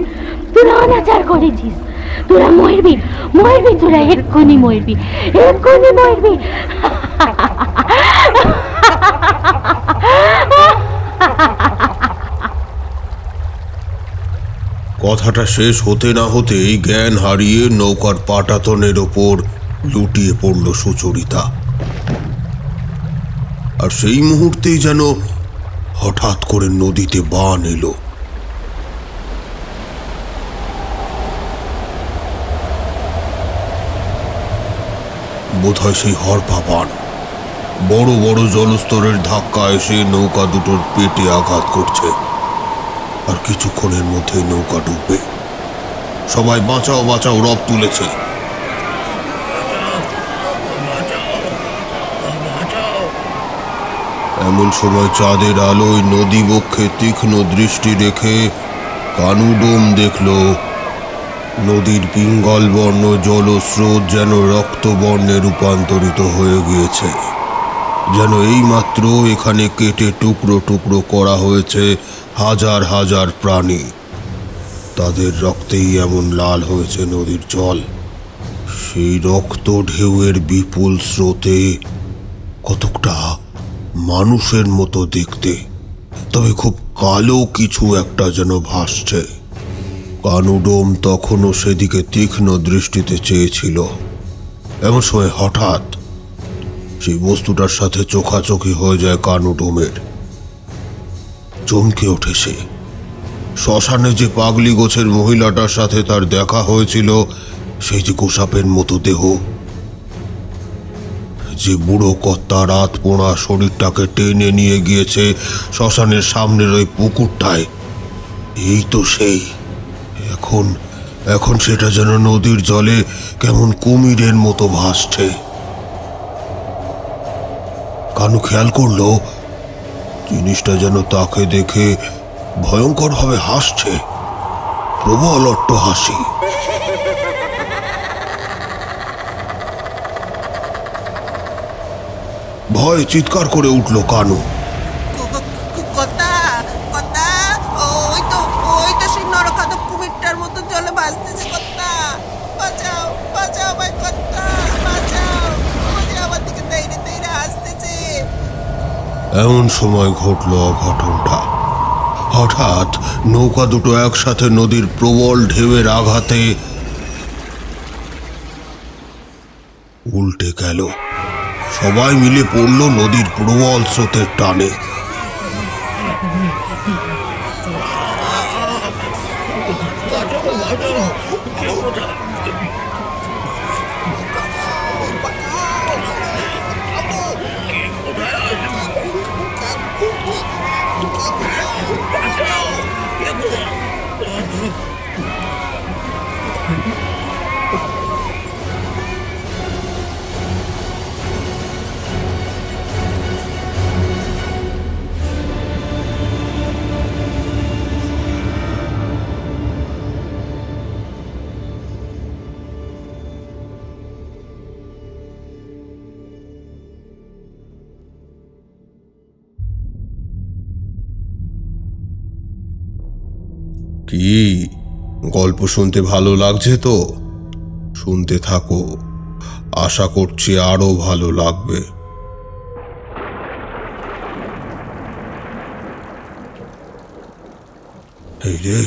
তোরা অনাচার করেছিস। তোরা মরবি, মরবি, তোরা এক্ষুনি মরবি, এক্ষুনি মরবি। কথাটা শেষ হতে না হতেই জ্ঞান হারিয়ে নৌকার পাটাতনের ওপর লুটিয়ে পড়ল সুচরিতা। আর সেই মুহূর্তেই যেন হঠাৎ করে নদীতে বান এলো। বোধহয় সেই হরপা বান। বড় বড় জলস্তরের ধাক্কা এসে নৌকা দুটোর পেটে আঘাত করছে। আর কিছুক্ষণের মধ্যে নৌকা ডুববে। সবাই বাঁচাও বাঁচাও রব তুলেছে। এমন সময় চাঁদের আলোয় নদী বক্ষে তীক্ষ্ণ দৃষ্টি রেখে কানুডোম দেখল নদীর পিঙ্গল বর্ণ জলস্রোত যেন রক্তবর্ণে রূপান্তরিত হয়ে গিয়েছে। যেন এইমাত্র এখানে কেটে টুকরো টুকরো করা হয়েছে হাজার হাজার প্রাণী। তাদের রক্তেই এমন লাল হয়েছে নদীর জল। সেই রক্ত ঢেউয়ের বিপুল স্রোতে কতকটা মানুষের মতো দেখতে, তবে খুব কালো কিছু একটা যেন ভাসছে। কানুডোম তখনও সেদিকে তীক্ষ্ণ দৃষ্টিতে চেয়েছিল। এমন সময় হঠাৎ সেই বস্তুটার সাথে চোখাচোখি হয়ে যায় কানুডোমের। চমকে ওঠে সে। শ্মশানে যে পাগলি গোছের মহিলাটার সাথে তার দেখা হয়েছিল, সেই যে গোসাপের মতো দেহ, যে বুড়ো কর্তা রাত পোড়া শরীরটাকে টেনে নিয়ে গিয়েছে শ্মশানের সামনের ওই পুকুরটায়, এই তো সেই। এখন এখন সেটা যেন নদীর জলে কেমন কুমিরের মতো ভাসছে। কানু খেয়াল করলো জিনিসটা যেন তাকে দেখে ভয়ঙ্কর ভাবে হাসছে, প্রবল অট্ট হাসি। ভয় চিৎকার করে উঠল কানু। ওই তো সেই নরখাদক কুমিরটার মতো জলে ভাসতেছে। কর্তা বাঁচাও, বাঁচাও ভাই, কর্তা বাঁচাও, আমার দিকে দেইরে দেইরে আসতেছে। এমন সময় ঘটল অঘটনটা। হঠাৎ নৌকা দুটো একসাথে নদীর প্রবল ঢেউয়ের আঘাতে উল্টে গেল। সবাই মিলে পড়ল নদীর প্রবল স্রোতের টানে। কি গল্প শুনতে ভালো লাগছে তো? শুনতে থাকো, আশা করছি আরো ভালো লাগবে। এই রে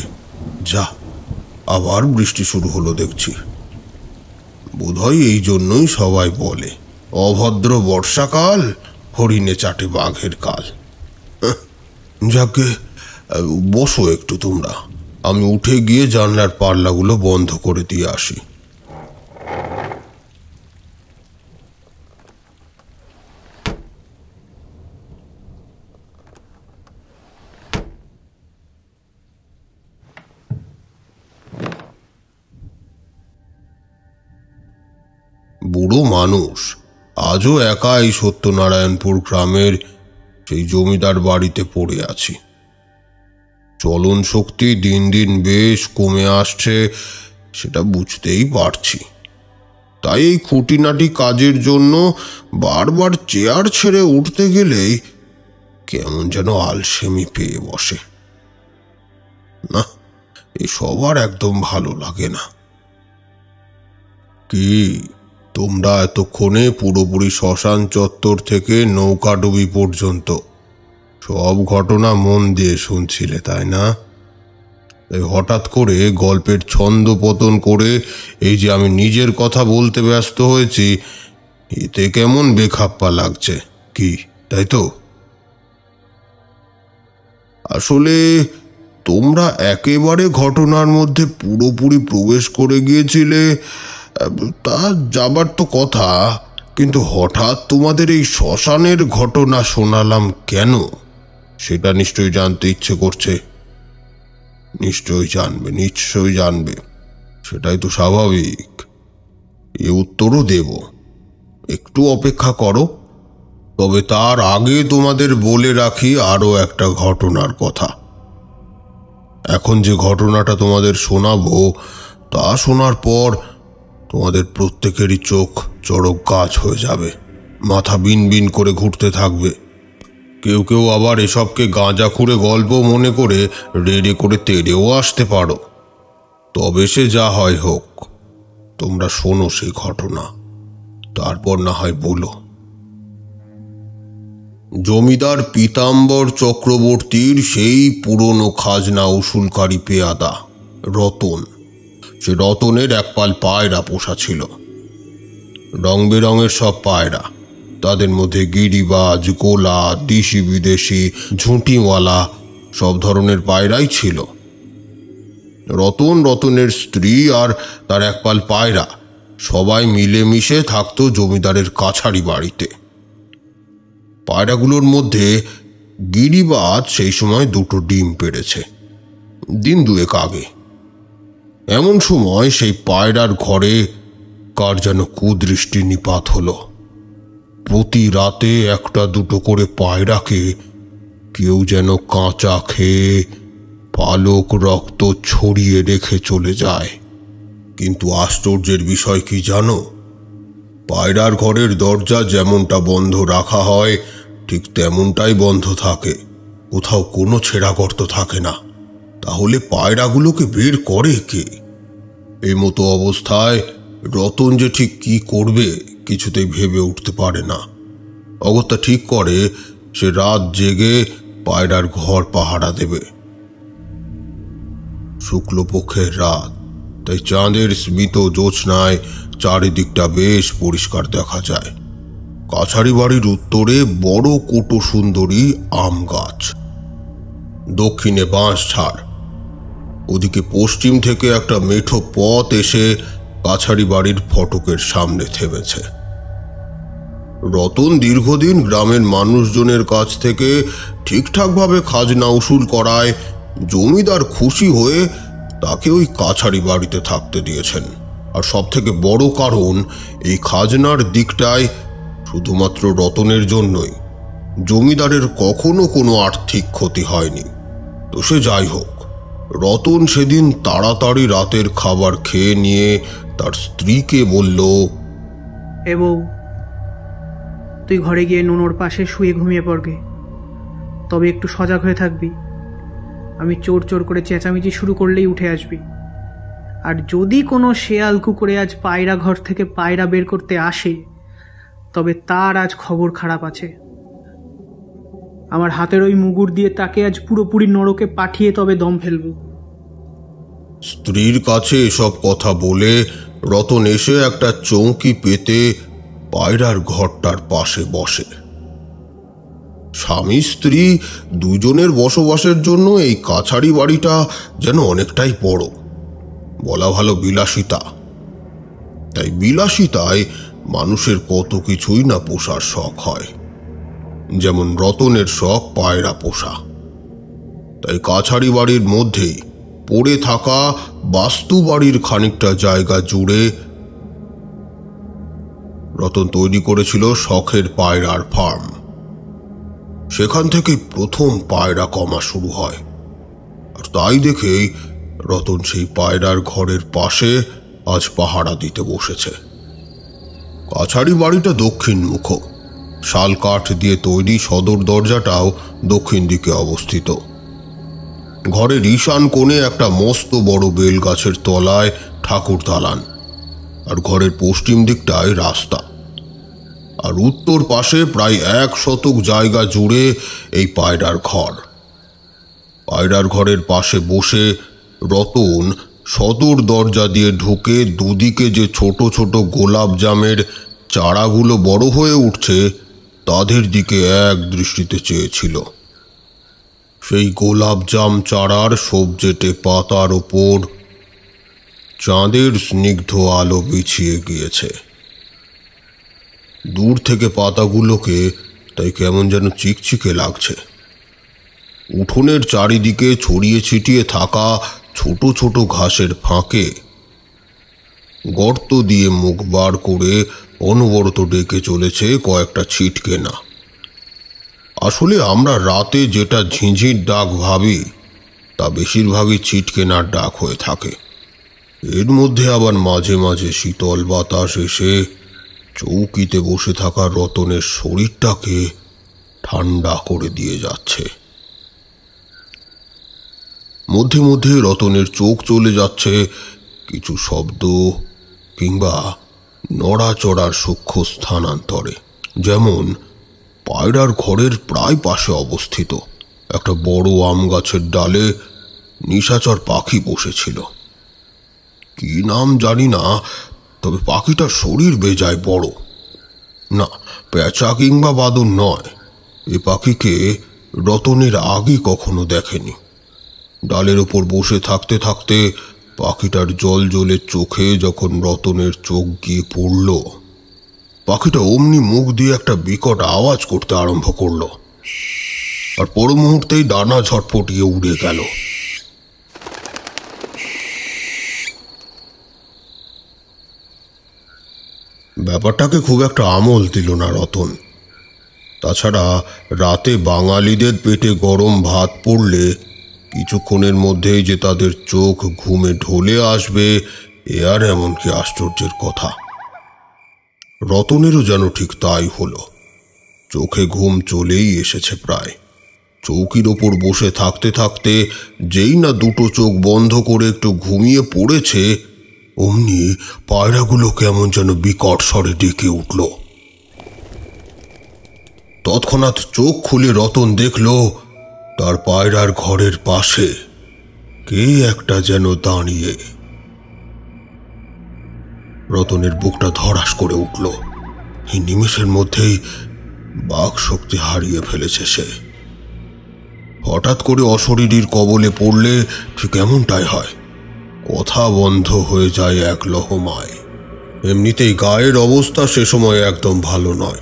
যা, আবার বৃষ্টি শুরু হলো দেখছি। বোধহয় এই জন্যই সবাই বলে অভদ্র বর্ষাকাল হরিণে চাটে বাঘের কাল। যাকে বসো একটু তোমরা, আমি উঠে গিয়ে জানলার পাল্লাগুলো বন্ধ করে দিয়ে আসি। বুড়ো মানুষ আজও একা এই সত্যনারায়ণপুর গ্রামের সেই জমিদার বাড়িতে পড়ে আছি। চলন শক্তি দিন দিন বেশ কমে আসছে, সেটা বুঝতেই পারছি। তাই এই খুঁটিনাটি কাজের জন্য বারবার চেয়ার ছেড়ে উঠতে গেলেই কেমন যেন আলসেমি পেয়ে বসে। না, এই সবার একদম ভালো লাগে না। কি তোমরা এতক্ষণে পুরোপুরি শ্মশান চত্বর থেকে নৌকাডুবি পর্যন্ত সব ঘটনা মন দিয়ে শুনছিলে, তাই না? এই হঠাৎ করে গল্পের ছন্দ পতন করে এই যে আমি নিজের কথা বলতে ব্যস্ত হয়েছি, এতে কেমন বেখাপ্পা লাগছে কি, তাই তো? আসলে তোমরা একেবারে ঘটনার মধ্যে পুরোপুরি প্রবেশ করে গিয়েছিলে তা যাবার তো কথা, কিন্তু হঠাৎ তোমাদের এই শ্মশানের ঘটনা শোনালাম কেন, সেটা নিশ্চয়ই জানতে ইচ্ছে করছে। নিশ্চয়ই জানবে, সেটাই তো স্বাভাবিক। এ উত্তরও দেব, একটু অপেক্ষা করো। তবে তার আগে তোমাদের বলে রাখি আরও একটা ঘটনার কথা। এখন যে ঘটনাটা তোমাদের শোনাবো তা শোনার পর তোমাদের প্রত্যেকেরই চোখ চড়ক গাছ হয়ে যাবে, মাথা বিন বিন করে ঘুরতে থাকবে। কেউ কেউ আবার এসবকে গাঁজাখুরে গল্প মনে করে রেড়ে করে তেড়েও আসতে পারো। তবে সে যা হয় হোক, তোমরা শোনো সেই ঘটনা, তারপর না হয় বলো। জমিদার পীতাম্বর চক্রবর্তীর সেই পুরনো খাজনা উসুলকারী পেয়াদা রতন, সে রতনের একপাল পায়রা পোষা ছিল। রং বেরঙের সব পায়রা, তাদের মধ্যে গিরিবাজ, গোলা, দেশি বিদেশি, ঝুঁটিওয়ালা সব ধরনের পায়রাই ছিল। রতনের স্ত্রী আর তার একপাল পায়রা সবাই মিলেমিশে থাকতো জমিদারের কাছারি বাড়িতে। পায়রাগুলোর মধ্যে গিরিবাজ সেই সময় 2টো ডিম পেড়েছে, দিন 2 আগে। এমন সময় সেই পায়রার ঘরে কার যেন কুদৃষ্টি নিপাত হলো। প্রতি রাতে 1-2 করে পায়রাকে কেউ যেন কাঁচা খেয়ে পালক রক্ত ছড়িয়ে রেখে চলে যায়। কিন্তু আশ্চর্যের বিষয় কি জানো? পায়রার ঘরের দরজা যেমনটা বন্ধ রাখা হয় ঠিক তেমনটাই বন্ধ থাকে, কোথাও কোনো ছেঁড়া গর্ত থাকে না। তাহলে পায়রাগুলোকে বের করে কে? এই মতো অবস্থায় রতন যে ঠিক কি করবে কিছুতেই ভেবে উঠতে পারে না। অগত্যা ঠিক করে সে রাত জেগে পায়রার ঘর পাহারা দেবে। শুক্লপক্ষের রাত, তাই চাঁদের স্মিত জ্যোৎস্নায় চারিদিকটা বেশ পরিষ্কার দেখা যায়। কাছারি বাড়ির উত্তরে বড় কোটো সুন্দরী আম গাছ, দক্ষিণে বাঁশঝাড়, ওদিকে পশ্চিম থেকে একটা মেঠো পথ এসে কাছারি বাড়ির ফটকের সামনে থেমেছে। রতন দীর্ঘদিন গ্রামের মানুষজনের কাছ থেকে ঠিকঠাকভাবে খাজনা উসুল করায় জমিদার খুশি হয়ে তাকে ওই কাছারি বাড়িতে থাকতে দিয়েছেন। আর সবথেকে বড় কারণ, এই খাজনার দিকটায় শুধুমাত্র রতনের জন্যই, জমিদারের কখনো কোনো আর্থিক ক্ষতি হয়নি। তো সে যাই হোক, রতন সেদিন তাড়াতাড়ি রাতের খাবার খেয়ে নিয়ে তার স্ত্রীকে বলল, এ বউ, তুই ঘরে গিয়ে নুনোর পাশে শুয়ে ঘুমিয়ে পড়গে। তবে একটু সজাগ হয়ে থাকবি। আমি চোর চোর করে চেঁচামেচি শুরু করলেই উঠে আসবি। আর যদি কোনো শেয়াল কুকুরে আজ পায়রা ঘর থেকে পায়রা বের করতে আসে, তবে তার আজ খবর খারাপ আছে। আমার হাতের ওই মুগুর দিয়ে তাকে আজ পুরোপুরি নরকে পাঠিয়ে তবে দম ফেলব। স্ত্রীর কাছে এসব কথা বলে রতন এসে একটা চৌকি পেতে পায়রার ঘরটার পাশে বসে। স্বামী স্ত্রী দুজনের বসবাসের জন্য এই কাছারি বাড়িটা যেন অনেকটাই বড়, বলা ভালো বিলাসিতা। তাই বিলাসিতায় মানুষের কত কিছুই না পোষার শখ হয়, যেমন রতনের শখ পায়রা পোষা। তাই কাছারি বাড়ির মধ্যেই পড়ে থাকা বাস্তু বাড়ির খানিকটা জায়গা জুড়ে রতন তৈরি করেছিল শখের পায়রার ফার্ম। সেখান থেকে প্রথম পায়রা কমা শুরু হয়। আর তাই দেখেই রতন সেই পায়রার ঘরের পাশে আজ পাহারা দিতে বসেছে। কাছারি বাড়িটা দক্ষিণমুখ। শাল কাঠ দিয়ে তৈরি সদর দরজাটাও দক্ষিণ দিকে অবস্থিত। ঘরের ঈশান কোণে একটা মস্ত বড় বেল গাছের তলায় ঠাকুর দালান, আর ঘরের পশ্চিম দিকটায় রাস্তা। আর উত্তর পাশে প্রায় 1 শতক জায়গা জুড়ে এই পায়রার ঘর। পায়রার ঘরের পাশে বসে রতন সদর দরজা দিয়ে ঢুকে দুদিকে যে ছোট ছোট গোলাপ জামের চারাগুলো বড় হয়ে উঠছে তাদের দিকে এক দৃষ্টিতে চেয়েছিল। সেই গোলাপ জাম চারার সবজেটে পাতার ওপর চাঁদের স্নিগ্ধ আলো বিছিয়ে গিয়েছে। দূর থেকে পাতাগুলোকে তাই কেমন যেন চিকচিকে লাগছে। উঠোনের চারিদিকে ছড়িয়ে ছিটিয়ে থাকা ছোট ছোট ঘাসের ফাঁকে গর্ত দিয়ে মুখ বার করে অনবরত ডেকে চলেছে কয়েকটা ছিটকেনা। আসলে আমরা রাতে যেটা ঝিঁঝির ডাক ভাবি তা বেশিরভাগই ছিটকেনার ডাক হয়ে থাকে। এর মধ্যে আবার মাঝে মাঝে শীতল বাতাস এসে চৌকিতে বসে থাকা রতনের শরীরটাকে ঠান্ডা করে দিয়ে যাচ্ছে। মধ্যে মধ্যে রতনের চোখ চলে যাচ্ছে কিছু শব্দ কিংবা নড়াচড়ার সূক্ষ্ম স্থানান্তরে। যেমন পায়রার ঘরের প্রায় পাশে অবস্থিত একটা বড় আম গাছের ডালে নিশাচর পাখি বসেছিল। কি নাম জানি না, তবে পাখিটার শরীর বেজায় বড়। না, পেঁচা কিংবা বাদুড় নয়। এ পাখিকে রতনের আগে কখনো দেখেনি। ডালের ওপর বসে থাকতে থাকতে পাখিটার জল জ্বলে চোখে যখন রতনের চোখ গিয়ে পড়ল, পাখিটা অমনি মুখ দিয়ে একটা বিকট আওয়াজ করতে আরম্ভ করলো, আর পর মুহূর্তেই ডানা ঝটপটিয়ে উড়ে গেল। ব্যাপারটাকে খুব একটা আমল দিল না রতন। তাছাড়া রাতে বাঙালিদের পেটে গরম ভাত পড়লে কিছুক্ষণের মধ্যেই যে তাদের চোখ ঘুমে ঢলে আসবে এ আর এমন কি আশ্চর্যের কথা। রতনেরও যেন ঠিক তাই হলো। চোখে ঘুম চলেই এসেছে প্রায়। চৌকির ওপর বসে থাকতে থাকতে যেই না দুটো চোখ বন্ধ করে একটু ঘুমিয়ে পড়েছে, অমনি পায়রাগুলো কেমন যেন বিকট স্বরে ডেকে উঠল। তৎক্ষণাৎ চোখ খুলে রতন দেখল তার পায়রার ঘরের পাশে কে একটা যেন দাঁড়িয়ে। রতনের বুকটা ধড়াস করে উঠল। এই নিমেষের মধ্যেই বাক শক্তি হারিয়ে ফেলেছে সে। হঠাৎ করে অশরীরীর কবলে পড়লে ঠিক এমনটাই হয়, কথা বন্ধ হয়ে যায় এক লহমায়। এমনিতেই গায়ের অবস্থা সে সময় একদম ভালো নয়।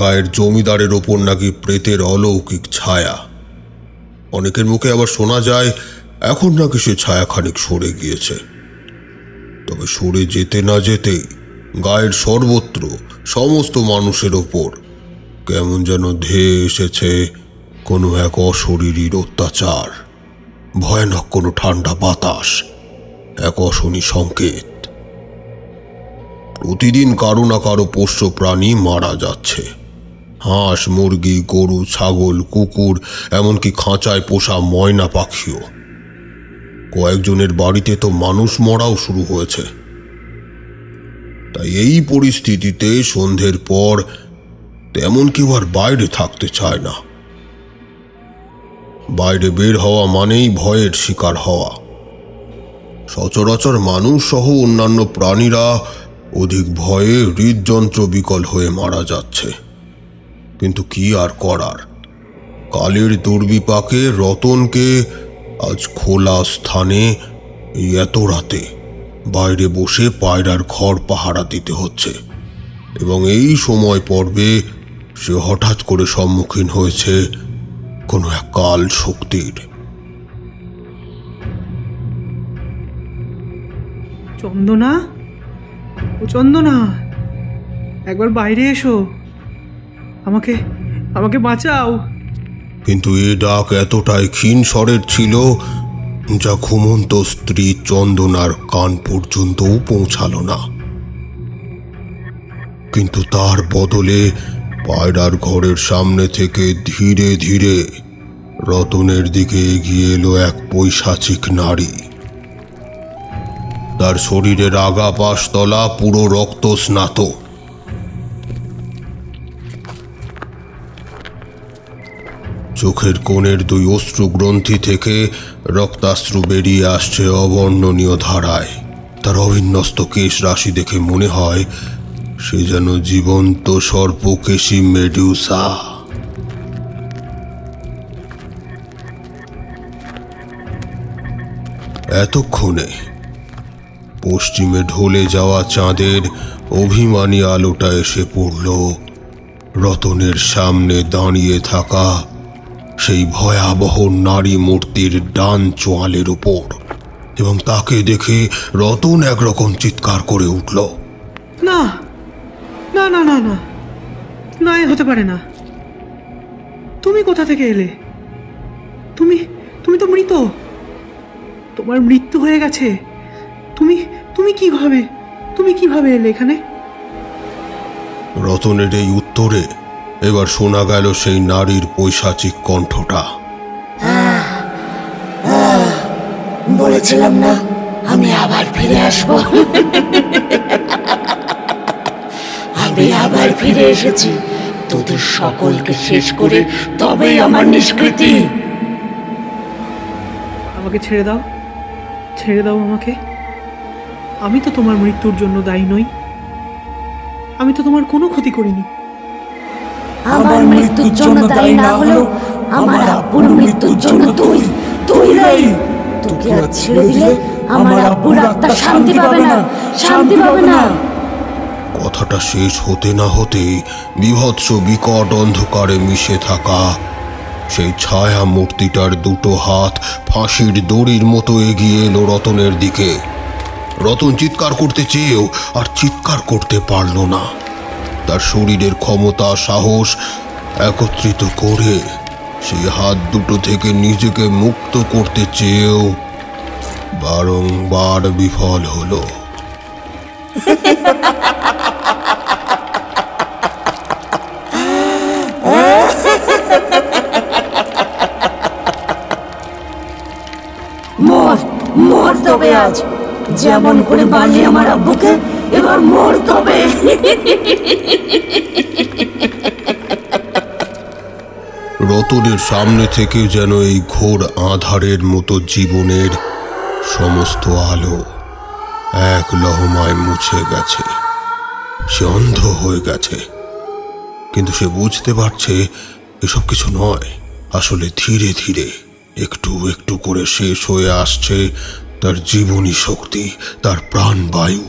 গায়ের জমিদারের ওপর নাকি প্রেতের অলৌকিক ছায়া। অনেকের মুখে আবার শোনা যায় এখন নাকি সে ছায়া খানিক সরে গিয়েছে। তবে সরে যেতে না যেতেই গায়ের সর্বত্র সমস্ত মানুষের ওপর কেমন যেন ধেয়ে এসেছে কোনো এক অশরীরীর অত্যাচার। ভয়ানক কোনো ঠান্ডা বাতাস, এক অশনি সংকেত। প্রতিদিন কারো না কারো পোষ্য প্রাণী মারা যাচ্ছে। হাঁস, মুরগি, গরু, ছাগল, কুকুর, এমনকি খাঁচায় পোষা ময়না পাখিও। কয়েকজনের বাড়িতে তো মানুষ মরাও শুরু হয়েছে। তাই এই পরিস্থিতিতে সন্ধ্যের পর তেমন কেউ আর বাইরে থাকতে চায় না। বাইরে বের হওয়া মানেই ভয়ের শিকার হওয়া। সচরাচর মানুষ সহ অন্যান্য প্রাণীরা অধিক ভয়ে হৃদযন্ত্র বিকল হয়ে মারা যাচ্ছে। কিন্তু কি আর করার, কালের দুর্বিপাকে রতনকে আজ খোলা স্থানে এত রাতে বাইরে বসে পায়রার ঘর পাহারা দিতে হচ্ছে। এবং এই সময় পর্বে সে হঠাৎ করে সম্মুখীন হয়েছে কোনো এক কাল শক্তির। চন্দনা, ও চন্দনা, একবার বাইরে এসো, আমাকে আমাকে বাঁচাও। কিন্তু এ ডাক এতটাই ক্ষীণ স্বরের ছিল যা ঘুমন্ত স্ত্রী চন্দনার কান পর্যন্তও পৌঁছালো না। কিন্তু তার বদলে পায়রার ঘরের সামনে থেকে ধীরে ধীরে রতনের দিকে এগিয়ে এলো এক পৈশাচিক নারী। তার শরীরের আগা পাশতলা পুরো রক্ত স্নাত। চোখের কোণের দুই অশ্রু গ্রন্থি থেকে রক্তাশ্রু বেরিয়ে আসছে অবর্ণনীয় ধারায়। তার অবিন্যস্ত কেশ রাশি দেখে মনে হয় সে যেন জীবন্ত সর্পকেশী মেডুসা। এতক্ষণে পশ্চিমে ঢলে যাওয়া চাঁদের অভিমানী আলোটা এসে পড়ল রতনের সামনে দাঁড়িয়ে থাকা সেই ভয়াবহ নারী মূর্তির ডান চোয়ালের উপর, এবং তাকে দেখে রতন একরকম চিৎকার করে উঠল। না না না না না না, এ হতে পারে না। তুমি কোথা থেকে এলে? তুমি তুমি তো মৃত। তোমার মৃত্যু হয়ে গেছে। তুমি তুমি কিভাবে এলে এখানে? রতনের এই উত্তরে এবার শোনা গেল সেই নারীর পৈশাচিক কণ্ঠটা। বলেছিলাম না আমি আবার ফিরে আসব। আমি আবার ফিরে এসেছি তোদের সকলকে শেষ করে, তবেই আমার নিষ্কৃতি। আমাকে ছেড়ে দাও, ছেড়ে দাও আমাকে। আমি তো তোমার মৃত্যুর জন্য দায়ী নই। আমি তো তোমার কোনো ক্ষতি করিনি। আমার মৃত্যুর জন্য দায়ী না হলেও আমার আব্বুর মৃত্যুর জন্য তুই দায়ী। তোকে আজ ছেড়ে দিলে আমার আব্বুর আত্মা শান্তি পাবে না, শান্তি পাবে না। কথাটা শেষ হতে না হতেই বিভৎস বিকট অন্ধকারে মিশে থাকা সেই ছায়া মূর্তিটার দুটো হাত ফাঁসির দড়ির মতো এগিয়ে এলো রতনের দিকে। রতন চিৎকার করতে চেয়েও আর চিৎকার করতে পারল না। তার শরীরের ক্ষমতা সাহস একত্রিত করে সেই হাত দুটো থেকে নিজেকে মুক্ত করতে চেয়েও বারংবার বিফল হলো। মর তবে আজ, যেমন করে মারলি আমার আব্বুকে, এবার মর তবে। রতনের সামনে থেকে যেন এই ঘোর আঁধারের মতো জীবনের সমস্ত আলো এক লহমায় মুছে গেছে। সে অন্ধ হয়ে গেছে, কিন্তু সে বুঝতে পারছে এসব কিছু নয়। আসলে ধীরে ধীরে একটু একটু করে শেষ হয়ে আসছে তার জীবনী শক্তি, তার প্রাণবায়ু।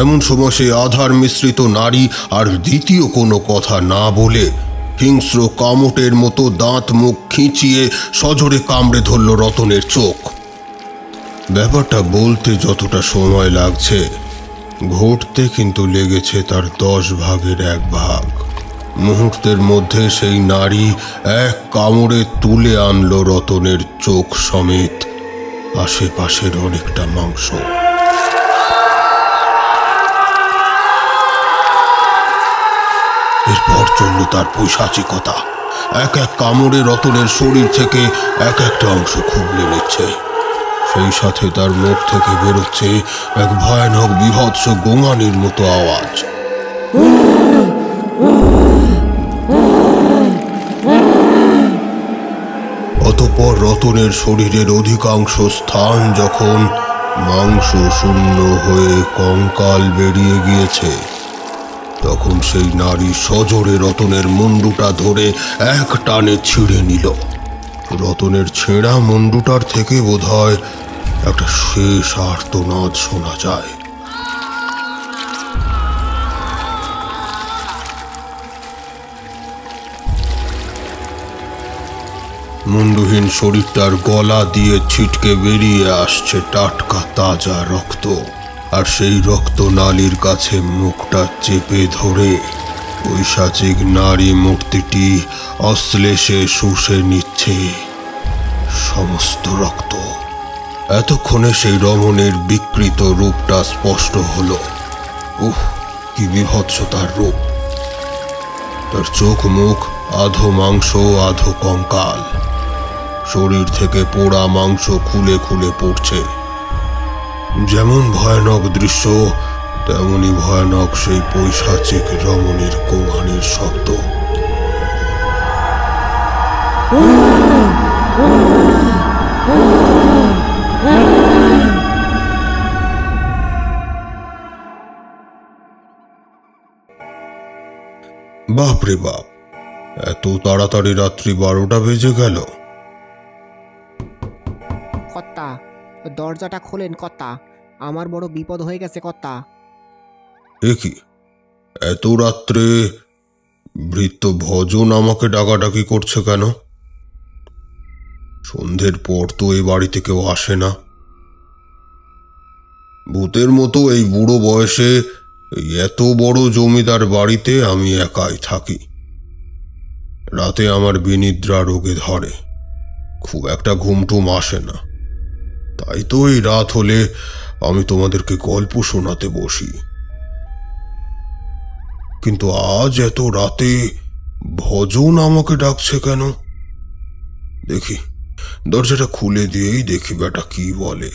এমন সময় সেই আধার মিশ্রিত নারী আর দ্বিতীয় কোনো কথা না বলে হিংস্র কামটের মতো দাঁত মুখ খিঁচিয়ে সজোরে কামড়ে ধরল রতনের চোখ। ব্যাপারটা বলতে যতটা সময় লাগছে, ঘটতে কিন্তু লেগেছে তার 10 ভাগের 1 ভাগ। মুহূর্তের মধ্যে সেই নারী এক কামড়ে তুলে আনলো রতনের চোখ সমেত আশেপাশের অনেকটা মাংস। এরপর চলল তার পৈশাচিকতা। এক এক কামড়ে রতনের শরীর থেকে এক একটা অংশ খুবলে নিচ্ছে। সেই সাথে তার মুখ থেকে বেরোচ্ছে এক ভয়ানক বিভৎস গোঙানির মতো আওয়াজ। অতঃপর রতনের শরীরের অধিকাংশ স্থান যখন মাংস শূন্য হয়ে কঙ্কাল বেরিয়ে গিয়েছে, তখন সেই নারী সজোরে রতনের মুন্ডুটা ধরে এক টানে ছিঁড়ে নিল। রতনের ছেঁড়া মুন্ডুটার থেকে বোধহয় একটা শেষ আর্তনাদ শোনা যায়। মুন্ডুহীন শরীরটার গলা দিয়ে ছিটকে বেরিয়ে আসছে টাটকা তাজা রক্ত, আর সেই রক্ত নালীর কাছে মুখটা চেপে ধরে পৈশাচিক নারী মূর্তিটি অশ্লেষে শুষে নিচ্ছে সমস্ত রক্ত। এতক্ষণে সেই রমণীর বিকৃত রূপটা স্পষ্ট হলো। কি বিভৎস তার রূপ! তার চোখ মুখ আধো মাংস আধো কঙ্কাল, শরীর থেকে পোড়া মাংস খুলে খুলে পড়ছে। যেমন ভয়ানক দৃশ্য, তেমনি ভয়ানক সেই পৈশাচিক রমণীর গোঙানির শব্দ। বাপরে বাপ, এত তাড়াতাড়ি রাত্রি 12টা বেজে গেল। কর্তা, দরজাটা খোলেন কর্তা, আমার বড় বিপদ হয়ে গেছে কর্তা। এ কি, এত রাত্রে ভৃত্য ভজন আমাকে ডাকাডাকি করছে কেন? সন্ধ্যের পর তো এই বাড়িতে কেউ আসে না। ভূতের মতো এই বুড়ো বয়সে এত বড় জমিদার বাড়িতে আমি একাই থাকি। রাতে আমার বিনিদ্রা রোগে ধরে, খুব একটা ঘুমটুম আসে না। তাই তো এই রাত হলে আমি তোমাদেরকে গল্প শোনাতে বসি। কিন্তু আজ এত রাতে ভজন আমাকে ডাকছে কেন? দেখি, দরজাটা খুলে দিয়েই দেখি বেটা কি বলে।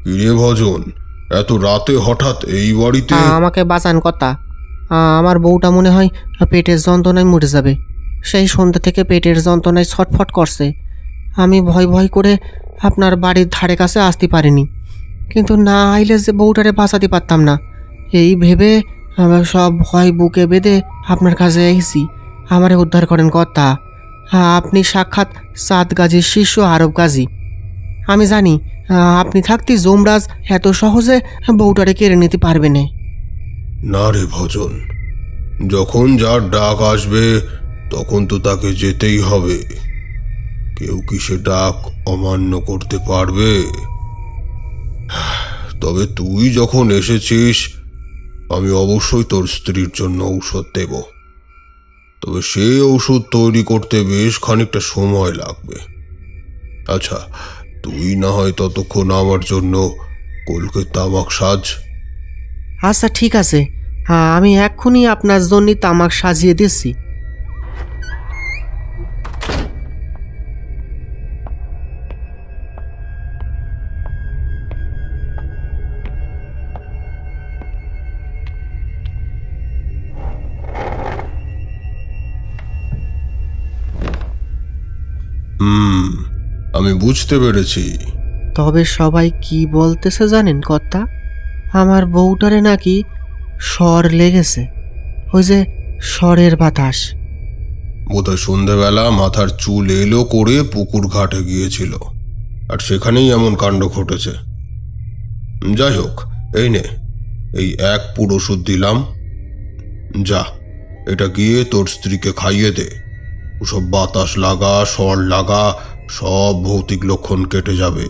কিরে ভজন, এত রাতে হঠাৎ এই বাড়িতে? আমাকে বাঁচান কর্তা, আমার বউটা মনে হয় পেটের যন্ত্রণায় মরে যাবে। সেই সন্ধ্যা থেকে পেটের যন্ত্রণায় ছটফট করছে। আমি ভয় ভয় করে আপনার বাড়ির ধারে কাছে আসতে পারিনি, কিন্তু না আইলে যে বউটারে বাঁচাতে পারতাম না, এই ভেবে সব ভয় বুকে বেঁধে আপনার কাছে এসেছি। আমারে উদ্ধার করেন কর্তা। আপনি সাক্ষাৎ সাত গাজীর শিষ্য আরব গাজী। আমি জানি আপনি থাকতে যমরাজ এত সহজে বউটারে কেড়ে নিতে পারবে না। না রে ভজন, যখন যার ডাক আসবে তখন তো তাকে যেতেই হবে। কেউ কি সে ডাক অমান্য করতে পারবে? তবে তুই যখন এসেছিস, আমি অবশ্যই তোর স্ত্রীর জন্য ঔষধ দেব। তবে সেই ঔষধ তৈরি করতে বেশ খানিকটা সময় লাগবে। আচ্ছা, তুই না হয় ততক্ষণ আমার জন্য কলকে তামাক সাজ। আচ্ছা ঠিক আছে, আমি এক্ষুনি আপনার জন্য তামাক সাজিয়ে দিচ্ছি। আমি বুঝতে পেরেছি। তবে সবাই কি বলতেছে জানেন কর্তা? আমার বউটারে নাকি স্বর লেগেছে, ওই যে স্বরের বাতাস। বোধহয় সন্ধ্যেবেলা মাথার চুল এলো করে পুকুর ঘাটে গিয়েছিল, আর সেখানেই এমন কাণ্ড ঘটেছে। যাই হোক, এই নে, এই এক পুরো ওষুধ দিলাম। যা, এটা গিয়ে তোর স্ত্রীকে খাইয়ে দে। ওসব বাতাস লাগা, স্বর লাগা, সব ভৌতিক লক্ষণ কেটে যাবে।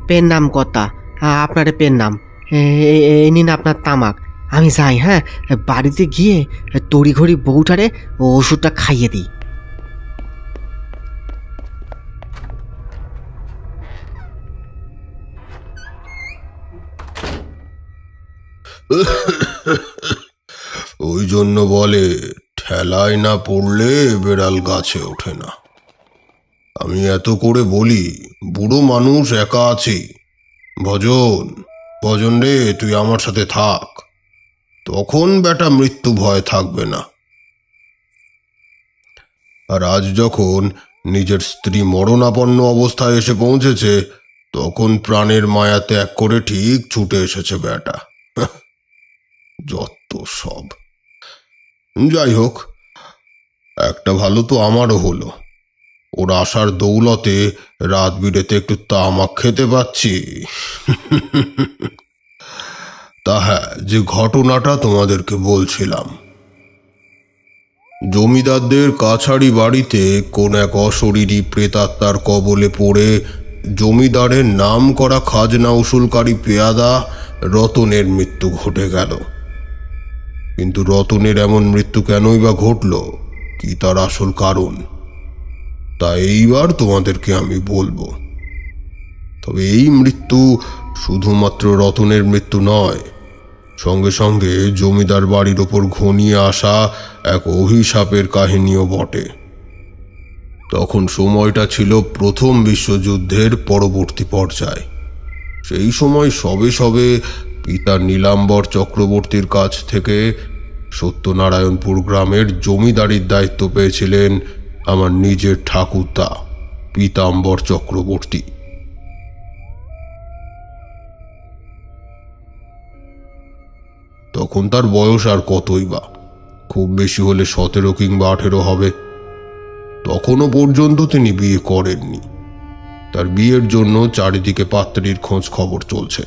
পেন নাম কর্তা, আপনারে পেন নাম। এই নিন আপনার তামাক। আমি যাই, হ্যাঁ, বাড়িতে গিয়ে তড়িঘড়ি বউটারে ওষুধটা খাইয়ে দিই। ওই জন্য বলে, ঠেলায় না পড়লে বেড়াল গাছে ওঠে না। আমি এত করে বলি, বুড়ো মানুষ একা আছি। ভজন, ভজন রে, তুই আমার সাথে থাক, তখন বেটা মৃত্যু ভয় থাকবে না। আর আজ যখন নিজের স্ত্রী মরণাপন্ন অবস্থায় এসে পৌঁছেছে, তখন প্রাণের মায়া ত্যাগ করে ঠিক ছুটে এসেছে বেটা। যত সব। যাই হোক, একটা ভালো তো আমারও হলো, ওর আশার দৌলতে রাত বিরেতে একটু তামাক খেতে পাচ্ছি। তা হ্যাঁ, যে ঘটনাটা তোমাদেরকে বলছিলাম, জমিদারদের কাছারি বাড়িতে কোন এক অশরীরী প্রেতাত্মার কবলে পড়ে জমিদারের নাম করা খাজনা উসুলকারী পেয়াদা রতনের মৃত্যু ঘটে গেল। কিন্তু রতনের এমন মৃত্যু কেনই বা ঘটল, কি তার আসল কারণ, তা এইবার তোমাদেরকে আমি বলবো। তবে এই মৃত্যু শুধুমাত্র রতনের মৃত্যু নয়, সঙ্গে সঙ্গে জমিদার বাড়ির ওপর ঘনিয়ে আসা এক অভিশাপের কাহিনীও বটে। তখন সময়টা ছিল প্রথম বিশ্বযুদ্ধের পরবর্তী পর্যায়। সেই সময় সবে সবে পিতা নীলাম্বর চক্রবর্তীর কাছ থেকে সত্যনারায়ণপুর গ্রামের জমিদারির দায়িত্ব পেয়েছিলেন আমার নিজের ঠাকুরদা পীতাম্বর চক্রবর্তী। তখন তার বয়স আর কতই বা, খুব বেশি হলে 17 কিংবা 18 হবে। তখনও পর্যন্ত তিনি বিয়ে করেননি। তার বিয়ের জন্য চারিদিকে পাত্রীর খোঁজ খবর চলছে।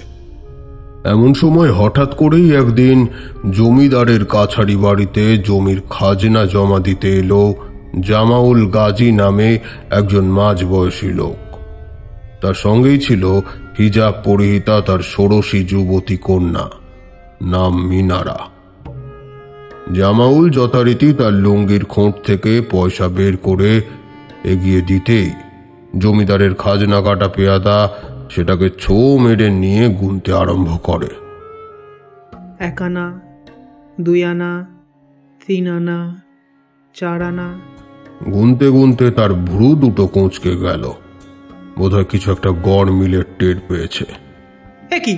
এমন সময় হঠাৎ করেই একদিন জমিদারের কাছারি বাড়িতে জমির খাজনা জমা দিতে এলো জামাউল গাজী নামে একজন মাঝবয়সী লোক। তার সঙ্গেই ছিল হিজাব পরিহিতা তার ষোড়শী যুবতী কন্যা, নাম মিনারা। জামাউল যথারীতি তার লুঙ্গির খোঁট থেকে পয়সা বের করে এগিয়ে দিতেই জমিদারের খাজনা কাটা পেয়াদা সেটাকে ছো মেরে নিয়ে গুনতে আরম্ভ করে। 1 আনা, 2 আনা, 3 আনা, 4 আনা। গুনতে গুনতে তার ভ্রু দুটো কুঁচকে গেল। বোধহয় কিছু একটা গড় মিলে টের পেয়েছে। কি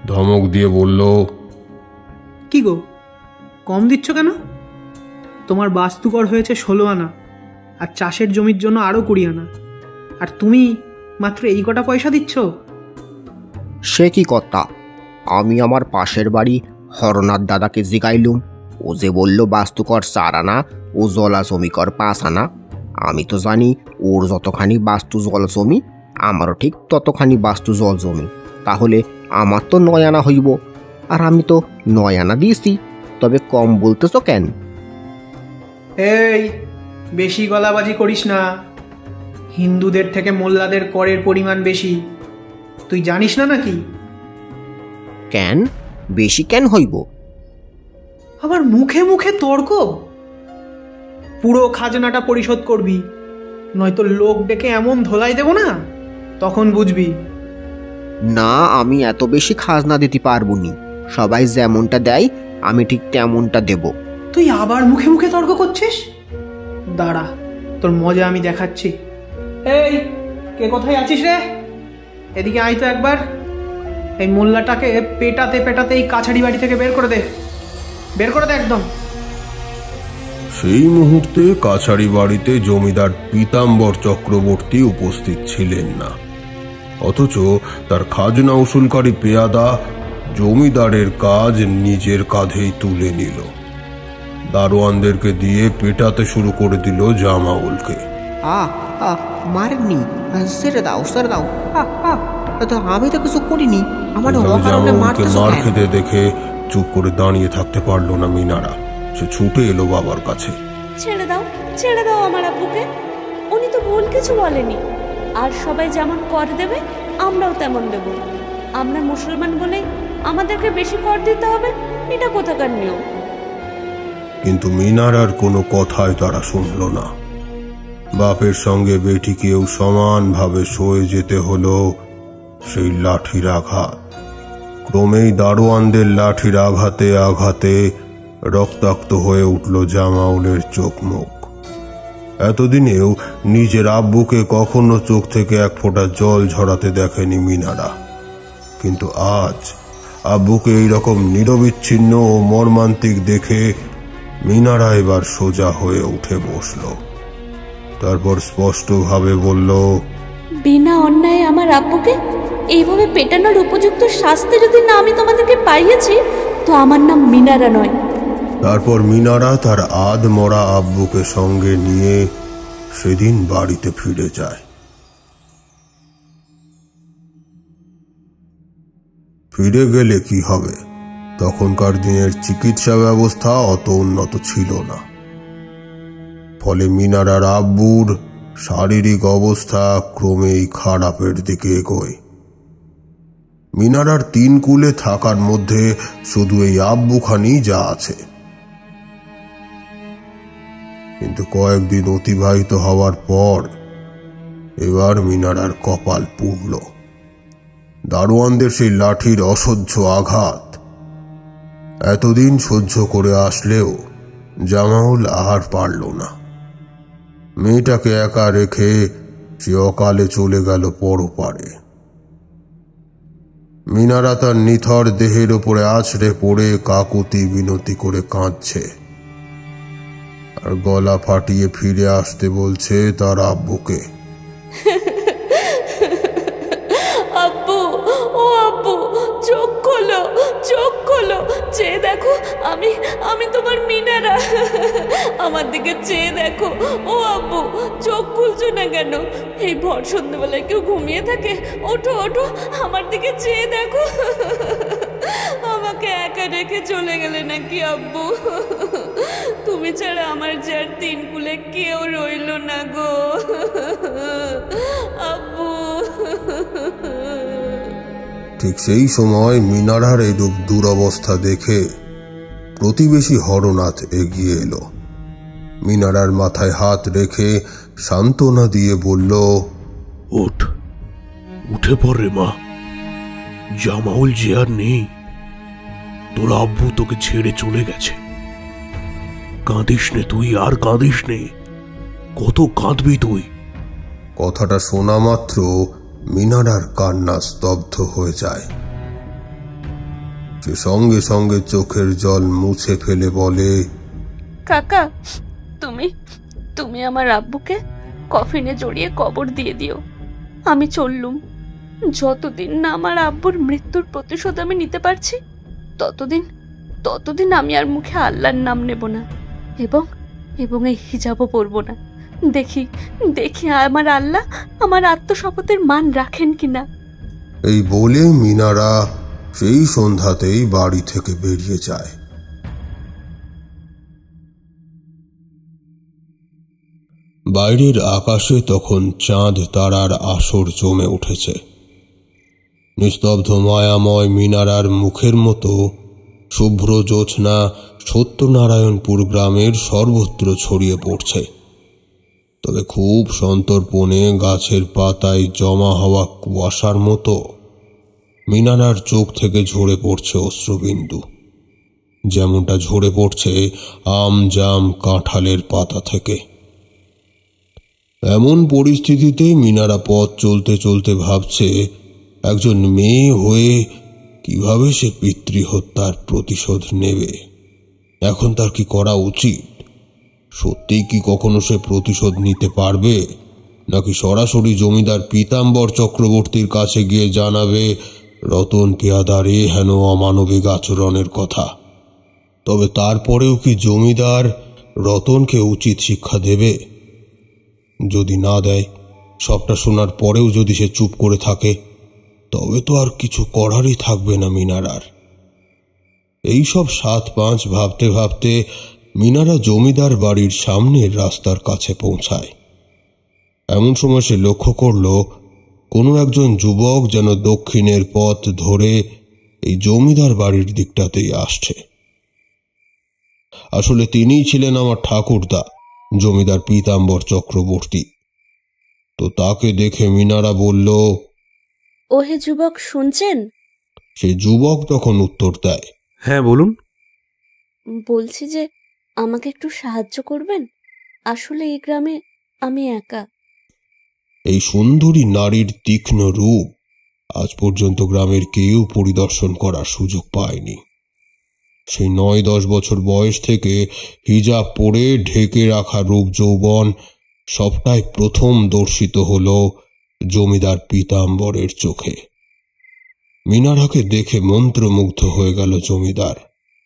ধমক দিয়ে বলল, কি গো, কম দিচ্ছ কেন? তোমার বাস্তুকর হয়েছে 16 আনা, আর চাষের জমির জন্য আরো 20 আনা, আর তুমি মাত্র এই কটা পয়সা দিচ্ছ। সে কি কথা? আমি আমার পাশের বাড়ি হরনাথ দাদাকে জিগাইলুম, ও যে বলল বাস্তুকর 4 আনা ও জলা জমিকর 5 আনা। আমি তো জানি ওর যতখানি বাস্তু জল জমি আমারও ঠিক ততখানি বাস্তু জল জমি, তাহলে আমার তো 9 আনা হইব, আর আমি তো 9 আনা দিয়েছি, তবে কম বলতেছ কেন? এই বেশি গলাবাজি করিস না। হিন্দুদের থেকে মোল্লাদের করের পরিমাণ বেশি, তুই জানিস না নাকি? কেন বেশি কেন হইব? আবার মুখে মুখে তর্ক। পুরো খাজনাটা পরিশোধ করবি, নয়তো লোক ডেকে এমন ধোলাই দেব না, তখন বুঝবি। না, আমি এত বেশি খাজনা দিতে পারবো নি। সবাই যেমনটা দেয় আমি ঠিক তেমনটা দেব। তুই আবার মুখে মুখে তর্ক করছিস? দাঁড়া, তোর মজা আমি দেখাচ্ছি। এই কে কোথায় আছিস রে? এদিকে আয় তো একবার। এই মোল্লাটাকে পেটাতে পেটাতে এই কাছারি বাড়ি থেকে বের করে দে, বের করে দে একদম। সেই মুহূর্তে কাছারি বাড়িতে জমিদার পীতাম্বর চক্রবর্তী উপস্থিত ছিলেন না, অথচ তার খাজনা উসুলকারী পেয়াদা জমিদারের কাজ নিজের কাঁধেই তুলে নিল। দারোয়ানদেরকে দিয়ে পেটাতে শুরু করে দিল জামাউলকে। মারেননি, ছেড়ে দাও ছেড়ে দাও। আমি তো কিছু করিনি। আমার জামাউলকে মার খেতে দেখে চুপ করে দাঁড়িয়ে থাকতে পারলো না মিনারা। সে ছুটে এলো বাবার কাছে। ছেড়ে দাও আমার আব্বুকে, উনি তো ভুল কিছু বলেনি। আর সবাই যেমন কর দেবে আমরাও তেমন দেব। আমরা মুসলমান বলে আমাদেরকে বেশি কর দিতে হবে, এটা কোথাকার নিয়ম। কিন্তু মিনারার কোনো কথাই তারা শুনল না। বাপের সঙ্গে বেটিকেও সমানভাবে সয়ে যেতে হলো সেই লাঠির আঘাত। ক্রমেই দারোয়ানদের লাঠির আঘাতে আঘাতে রক্তাক্ত হয়ে উঠল জামাউলের চোখ মুখ। এতদিনেও নিজের আব্বুকে কখনো চোখ থেকে এক ফোঁটা জল ঝরাতে দেখেনি মিনারা, কিন্তু আজ আব্বুকে এইরকম নিরবিচ্ছিন্ন ও মর্মান্তিক দেখে মিনারা এবার সোজা হয়ে উঠে বসল। তারপর স্পষ্টভাবে বলল, বিনা অন্যায় আমার আব্বুকে এইভাবে পেটানোর উপযুক্ত শাস্তি যদি না আমি তোমাদেরকে পাইয়েছি, তো আমার নাম মিনারা নয়। তারপর মিনারা তার আধ মরা আব্বুকে সঙ্গে নিয়ে সেদিন বাড়িতে ফিরে যায়। ফিরে গেলে কি হবে? তখনকার দিনের চিকিৎসা ব্যবস্থা অত উন্নত ছিল না, ফলে মিনারার আব্বুর শারীরিক অবস্থা ক্রমেই খারাপের দিকে এগোয়। মিনারার 3 কুলে থাকার মধ্যে শুধু এই আব্বুখানি যা আছে। কিন্তু কয়েকদিন অতিবাহিত হওয়ার পর এবার মিনারার কপাল পুড়ল। দারোয়ানদের সেই লাঠির অসহ্য আঘাত এতদিন সহ্য করে আসলেও জামাউল আর পারল না। মেয়েটাকে একা রেখে সে অকালে চলে গেল পরপারে। মিনারা তার নিথর দেহের ওপরে আছড়ে পড়ে কাকুতি বিনতি করে কাঁদছে আর গলা ফাটিয়ে ফিরে আসতে বলছে তার আব্বুকে। আব্বু, ও আব্বু, চোখ খোলো, চোখ খোলো, চেয়ে দেখো, আমি তোমার মিনারা। আমার দিকে চেয়ে দেখো। ও আব্বু, চোখ খুলছো না কেন? এই ভর সন্ধ্যেবেলায় কেউ ঘুমিয়ে থাকে? ওঠো ওঠো, আমার দিকে চেয়ে দেখো। আমাকে একা রেখে চলে গেলে নাকি আব্বু? তুমি ছাড়া আমার যে আর 3 কুলে কেউ রইল না গো আব্বু। ঠিক সেই সময় মিনারার এইরূপ দুরবস্থা দেখে প্রতিবেশী হরনাথ এগিয়ে এলো। মিনারার মাথায় হাত রেখে সান্ত্বনা দিয়ে বলল, উঠে পড় রে মা, জামাউল যে আর নেই, তোর আব্বু তোকে ছেড়ে চলে গেছে। কাঁদিস নে তুই, আর কাঁদিস নে, কত কাঁদবি তুই। কথাটা শোনা মাত্র মিনারার কান্না স্তব্ধ হয়ে যায়। সে সঙ্গে সঙ্গে চোখের জল মুছে ফেলে বলে, কাকা, তুমি আমার আব্বুকে কফিনে জড়িয়ে কবর দিয়ে দিও। আমি চললুম। যতদিন না আমার আব্বুর মৃত্যুর প্রতিশোধ আমি নিতে পারছি, ততদিন আমি আর মুখে আল্লাহর নাম নেব না, এবং এই হিজাবও পরব না। দেখি আমার আল্লাহ আমার আত্মশপথের মান রাখেন কিনা। এই বলে মিনারা সেই সন্ধ্যাতেই বাড়ি থেকে বেরিয়ে যায়। বাইরের আকাশে তখন চাঁদ তারার আসর জমে উঠেছে। নিস্তব্ধ মায়াময় মিনারার মুখের মতো শুভ্র জ্যোৎস্না সত্যনারায়ণপুর গ্রামের সর্বত্র ছড়িয়ে পড়ছে। তবে খুব সন্তর্পণে গাছের পাতায় জমা হওয়া কুয়াশার মতো মিনারার চোখ থেকে ঝরে পড়ছে অশ্রুবিন্দু, যেমনটা ঝরে পড়ছে আম জাম কাঁঠালের পাতা থেকে। এমন পরিস্থিতিতে মিনারা পথ চলতে চলতে ভাবছে, একজন মেয়ে হয়ে কিভাবে সে পিতৃহত্যার প্রতিশোধ নেবে। এখন তার কি করা উচিত? সত্যিই কি কখনো সে প্রতিশোধ নিতে পারবে, নাকি সরাসরি জমিদার পীতাম্বর চক্রবর্তীর কাছে গিয়ে জানাবে রতন পেয়াদার এ হেন অমানবিক আচরণের কথা? তবে তারপরেও কি জমিদার রতনকে উচিত শিক্ষা দেবে? যদি না দেয়, সবটা শোনার পরেও যদি সে চুপ করে থাকে, তবে তো আর কিছু করারই থাকবে না মিনারার। এইসব 7-5 ভাবতে ভাবতে মিনারা জমিদার বাড়ির সামনের রাস্তার কাছে পৌঁছায়। এমন সময় সে লক্ষ্য করল কোনো একজন যুবক যেন দক্ষিণের পথ ধরে এই জমিদার বাড়ির দিকটাতেই আসছে। আসলে তিনিই ছিলেন আমার ঠাকুরদা, জমিদার পীতাম্বর চক্রবর্তী। তো তাকে দেখে মিনারা বলল, ওহে যুবক, শুনছেন? সে যুবক তখন উত্তর দেয়, হ্যাঁ বলুন। বলছি যে আমাকে একটু সাহায্য করবেন। আসলে এই গ্রামে আমি একা। এই সুন্দরী নারীর তীক্ষ্ণ রূপ আজ পর্যন্ত গ্রামের কেউ পরিদর্শন করার সুযোগ পায়নি। সেই 9-10 বছর বয়স থেকে হিজাব পরে ঢেকে রাখা রূপ যৌবন সবটাই প্রথম দর্শিত হল জমিদার পীতাম্বরের চোখে। মিনারাকে দেখে মন্ত্রমুগ্ধ হয়ে গেল জমিদার,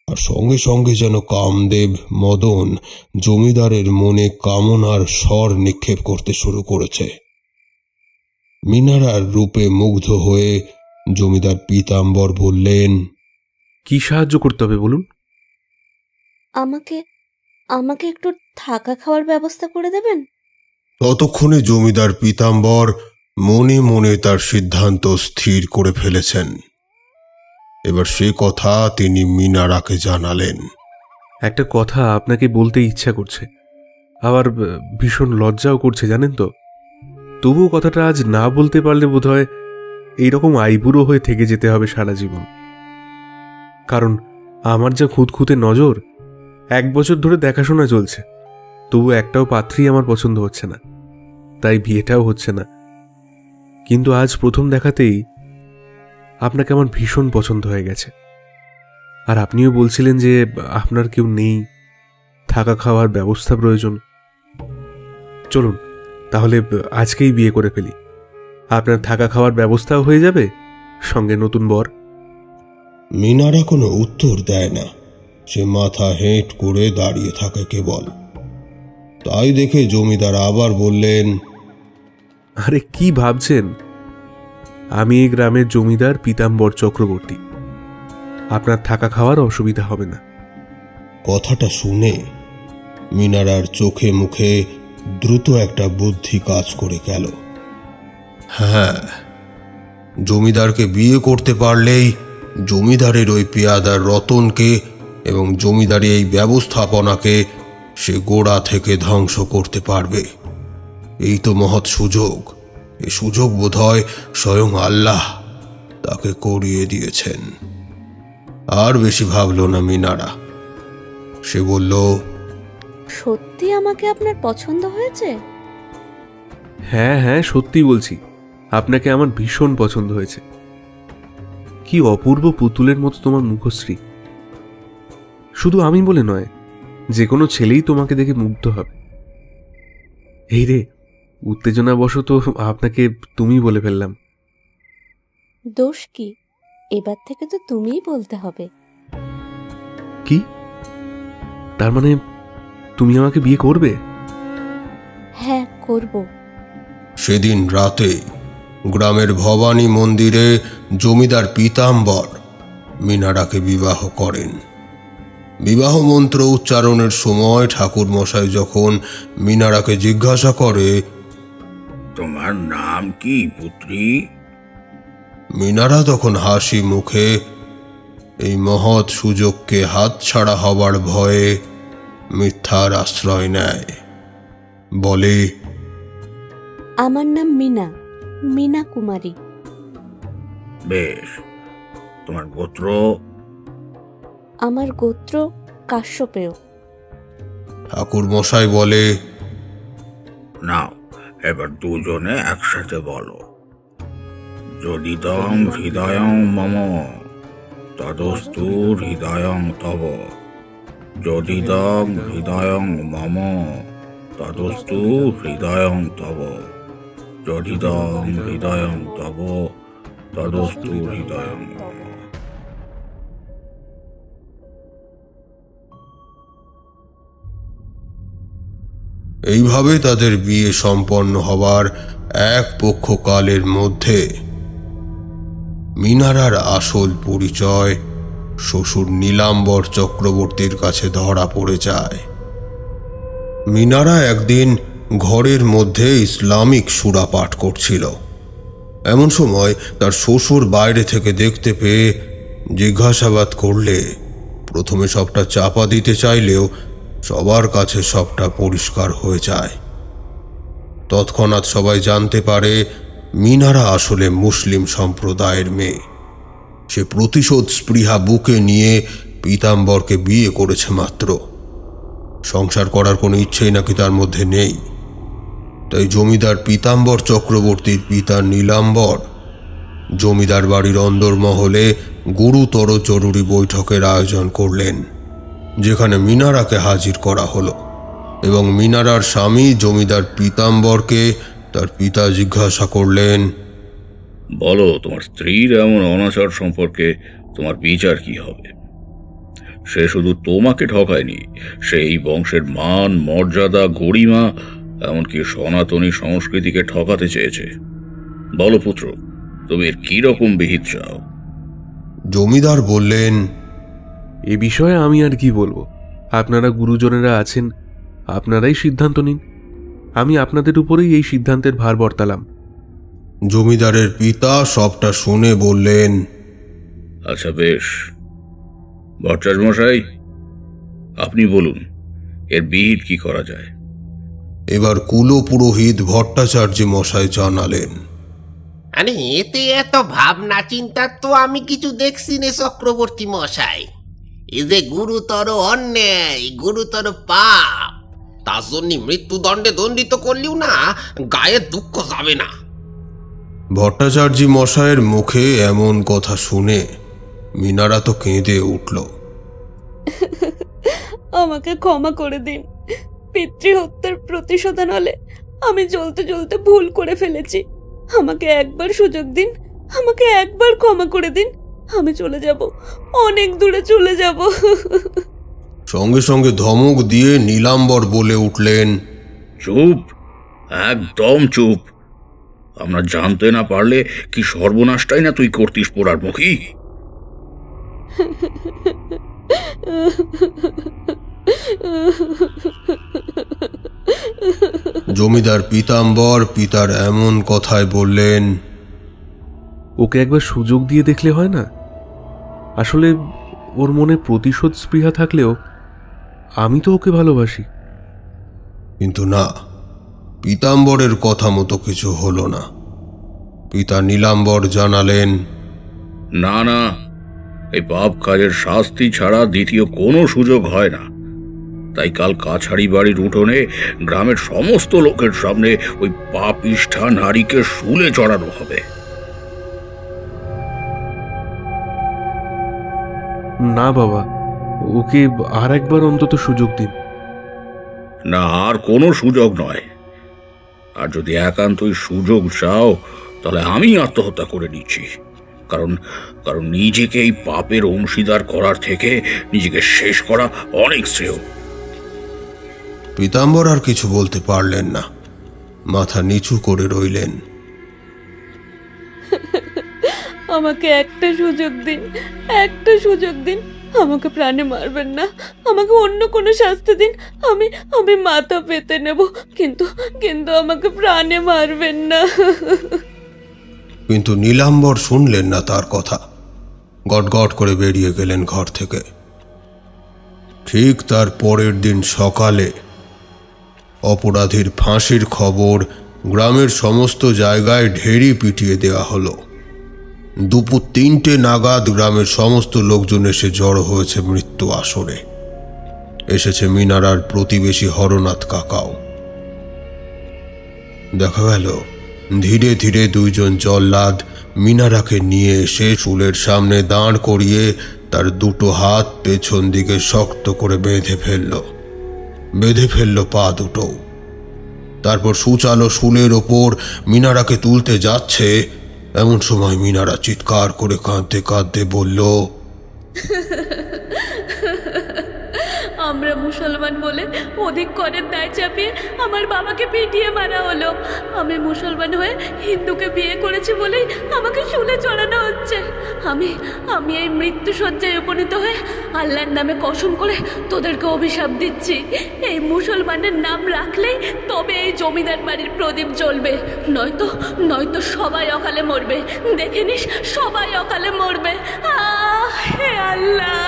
আর সঙ্গে সঙ্গে যেন কামদেব মদন জমিদারের মনে কামনার স্বর নিক্ষেপ করতে শুরু করেছে। মিনারার রূপে মুগ্ধ হয়ে জমিদার পীতাম্বর বললেন, কি সাহায্য করতে হবে বলুন। আমাকে একটু থাকা খাওয়ার ব্যবস্থা করে দেবেন। ততক্ষণে জমিদার পীতাম্বর মনে মনে তার সিদ্ধান্ত স্থির করে ফেলেছেন। এবার সে কথা তিনি মিনারাকে জানালেন। একটা কথা আপনাকে বলতে ইচ্ছা করছে, আবার ভীষণ লজ্জাও করছে জানেন তো। তবুও কথাটা আজ না বলতে পারলে বোধহয় এইরকম আইবুড়ো হয়ে থেকে যেতে হবে সারা জীবন। কারণ আমার যা খুঁতখুঁতে নজর, 1 বছর ধরে দেখাশোনা চলছে, তবু একটাও পাত্রী আমার পছন্দ হচ্ছে না, তাই বিয়েটাও হচ্ছে না। কিন্তু আজ প্রথম দেখাতেই আপনাকে আমার ভীষণ পছন্দ হয়ে গেছে। আর আপনিও বলছিলেন যে আপনার কেউ নেই, থাকা খাওয়ার ব্যবস্থা প্রয়োজন। চলুন তাহলে আজকেই বিয়ে করে ফেলি, আপনার থাকা খাওয়ার ব্যবস্থাও হয়ে যাবে, সঙ্গে নতুন বর। মিনারা কোনো উত্তর দেয় না, সে মাথা হেঁট করে দাঁড়িয়ে থাকে কেবল। তাই দেখে জমিদার আবার বললেন, আরে কি ভাবছেন, আমি এই গ্রামের জমিদার পীতাম্বর চক্রবর্তী, আপনার থাকা খাওয়ার অসুবিধা হবে না। কথাটা শুনে মিনারার চোখে মুখে দ্রুত একটা বুদ্ধি কাজ করে গেল। হ্যাঁ, জমিদারকে বিয়ে করতে পারলেই জমিদারের ওই পেয়াদার রতনকে এবং জমিদারি এই ব্যবস্থাপনাকে সে গোড়া থেকে ধ্বংস করতে পারবে। এই তো মহৎ সুযোগ। এই সুযোগ বোধহয় স্বয়ং আল্লাহ তাকে করিয়ে দিয়েছেন। আর বেশি ভাবল না মিনারা, সে বলল, সত্যি আমাকে আপনার পছন্দ হয়েছে? হ্যাঁ হ্যাঁ, সত্যি বলছি, আপনাকে আমার ভীষণ পছন্দ হয়েছে। কি অপূর্ব পুতুলের মতো তোমার মুখশ্রী। শুধু আমি বলে নয়, যে কোনো ছেলেই তোমাকে দেখে মুগ্ধ হবে। এই রে, উত্তেজনাবশত আপনাকে তুমি বলে ফেললাম। দোষ কি? এবার থেকে তো তুমিই বলতে হবে। কি? তার মানে তুমি আমাকে বিয়ে করবে? হ্যাঁ, করব। সেদিন রাতে গ্রামের ভবানী মন্দিরে জমিদার পীতাম্বর মিনারাকে বিবাহ করেন। বিবাহ মন্ত্র উচ্চারণের সময় ঠাকুর মশাই যখন মিনারাকে জিজ্ঞাসা করে, তোমার নাম কি পুত্রী? মিনারা তখন হাসি মুখে এই মহৎ সুযোগকে হাতছাড়া হবার ভয়ে মিথ্যার আশ্রয় নেয়। বলে, আমার নাম মিনা, মিনা কুমারী। বেশ, তোমার গোত্র? আমার গোত্র কাশ্যপেয়। ঠাকুর মশাই বলে, নাও এবার দুজনে একসাথে বলো, যদিদং হৃদয়ং মম তদস্তু হৃদয়ং তব, যদিদং হৃদয়ং মম তদস্তু হৃদয়ং তব, যদিদং হৃদয়ং তব তদস্তু হৃদয়ং মম। এইভাবে তাদের বিয়ে সম্পন্ন হবার এক পক্ষকালের মধ্যে মিনারার আসল পরিচয় শ্বশুর নীলাম্বর চক্রবর্তীর কাছে ধরা পড়ে যায়। মিনারা একদিন ঘরের মধ্যে ইসলামিক সূরা পাঠ করছিল। এমন সময় তার শ্বশুর বাইরে থেকে দেখতে পেয়ে জিজ্ঞাসাবাদ করলে প্রথমে সবটা চাপা দিতে চাইলেও সবার কাছে সবটা পরিষ্কার হয়ে যায়। তৎক্ষণাৎ সবাই জানতে পারে মিনারা আসলে মুসলিম সম্প্রদায়ের মেয়ে। সে প্রতিশোধ স্পৃহা বুকে নিয়ে পীতাম্বরকে বিয়ে করেছে মাত্র, সংসার করার কোনো ইচ্ছেই নাকি তার মধ্যে নেই। তাই জমিদার পীতাম্বর চক্রবর্তীর পিতা নীলাম্বর জমিদার বাড়ির অন্দরমহলে গুরুতর জরুরি বৈঠকের আয়োজন করলেন, যেখানে মিনারাকে হাজির করা হলো এবং মিনারার স্বামী জমিদার পীতাম্বরকে তার পিতা জিজ্ঞাসা করলেন, বলো, তোমার স্ত্রীর এমন অনাচার সম্পর্কে তোমার বিচার কি হবে? সে শুধু তোমাকে ঠকায়নি, সে এই বংশের মান, মর্যাদা, গরিমা, এমনকি সনাতনী সংস্কৃতিকে ঠকাতে চেয়েছে। বলো পুত্র, তুমি এর কি রকম বিহিত চাও? জমিদার বললেন, এ বিষয়ে আমি আর কি বলবো, আপনারা গুরুজনেরা আছেন, আপনারাই সিদ্ধান্ত নিন। আমি আপনাদের উপরেই এই সিদ্ধান্তের ভার বর্তালাম। জমিদারের পিতা সবটা শুনে বললেন, আচ্ছা বেশ, ভট্টাচার্য মশাই আপনি বলুন এর বিহিত কি করা যায়। এবার কুলো পুরোহিত ভট্টাচার্য মশাই জানালেন। আরে এতে এত ভাবনা চিন্তা তো আমি কিছু দেখছি নে চক্রবর্তী মশাই। এ যে গুরুতর অন্যায়, গুরুতর পাপ, তার জন্য মৃত্যুদণ্ডে দণ্ডিত করলেও না গায়ের দুঃখ যাবে না। ভট্টাচার্য মশাইয়ের মুখে এমন কথা শুনে মিনারা তো কেঁদে উঠল। আমাকে ক্ষমা করে দিন, পিতৃহত্যার প্রতিশোধ হলে আমি জ্বলতে জ্বলতে ভুল করে ফেলেছি। আমাকে একবার সুযোগ দিন, আমাকে একবার ক্ষমা করে দিন, আমি চলে যাব, অনেক দূরে চলে যাব। সঙ্গে সঙ্গে ধমক দিয়ে নীলাম্বর বলে উঠলেন, চুপ, একদম চুপ। আমরা জানতে না পারলে কি সর্বনাশটাই না তুই করতিস পোড়ার মুখী। জমিদার পীতাম্বর পিতার এমন কথায় বললেন, ওকে একবার সুযোগ দিয়ে দেখলে হয় না? আসলে ওর মনে প্রতিশোধ স্পৃহা থাকলেও আমি তো ওকে ভালোবাসি। কিন্তু না, পীতাম্বরের কথা মতো কিছু হলো না। পিতা নীলাম্বর জানালেন, না না, এই পাপ কাজের শাস্তি ছাড়া দ্বিতীয় কোনো সুযোগ হয় না। তাই কাল কাছাড়ি বাড়ির উঠোনে গ্রামের সমস্ত লোকের সামনে ওই পাপিষ্ঠা নারীকে শুলে চড়ানো হবে। না বাবা, ওকে আর একবার অন্তত সুযোগ দিন। না, আর কোনো সুযোগ নয়। আর যদি একান্তই সুযোগ চাও তাহলে আমি আত্মহত্যা করে নিচ্ছি। কারণ কারণ নিজেকে এই পাপের অংশীদার করার থেকে নিজেকে শেষ করা অনেক শ্রেয়। পীতাম্বর আর কিছু বলতে পারলেন না, মাথা নিচু করে রইলেন। আমাকে একটা সুযোগ দিন, একটা সুযোগ দিন, আমাকে প্রাণে মারবেন না, আমাকে অন্য কোনো শাস্তি দিন, আমি মাথা পেতে নেব, কিন্তু কিন্তু আমাকে প্রাণে মারবেন না। কিন্তু নীলাম্বর শুনলেন না তার কথা, গটগট করে বেরিয়ে গেলেন ঘর থেকে। ঠিক তার পরের দিন সকালে অপরাধীর ফাঁসির খবর গ্রামের সমস্ত জায়গায় ঢেরি পিটিয়ে দেওয়া হলো। দুপুর 3টে নাগাদ গ্রামের সমস্ত লোকজন এসে জড়ো হয়েছে মৃত্যু আসরে। এসেছে মিনারার প্রতিবেশী হরনাথ কাকাও। দেখা গেল ধীরে ধীরে দুইজন জল্লাদ মিনারাকে নিয়ে এসে চুলের সামনে দাঁড় করিয়ে তার দুটো হাত পেছন দিকে শক্ত করে বেঁধে ফেলল পা দুটো। তারপর সুচালো শুলের ওপর মিনারাকে তুলতে যাচ্ছে, এমন সময় মিনারা চিৎকার করে কাঁদতে কাঁদতে বলল, আমরা মুসলমান বলে অধিক করের দায় চাপিয়ে আমার বাবাকে পিটিয়ে মারা হলো। আমি মুসলমান হয়ে হিন্দুকে বিয়ে করেছি বলেই আমাকে শুলে চড়ানো হচ্ছে। আমি এই মৃত্যু শয্যায় উপনীত হয়ে আল্লাহর নামে কসম করে তোদেরকে অভিশাপ দিচ্ছি, এই মুসলমানের নাম রাখলেই তবে এই জমিদার বাড়ির প্রদীপ জ্বলবে, নয়তো সবাই অকালে মরবে। দেখে নিস, সবাই অকালে মরবে। হে আল্লাহ!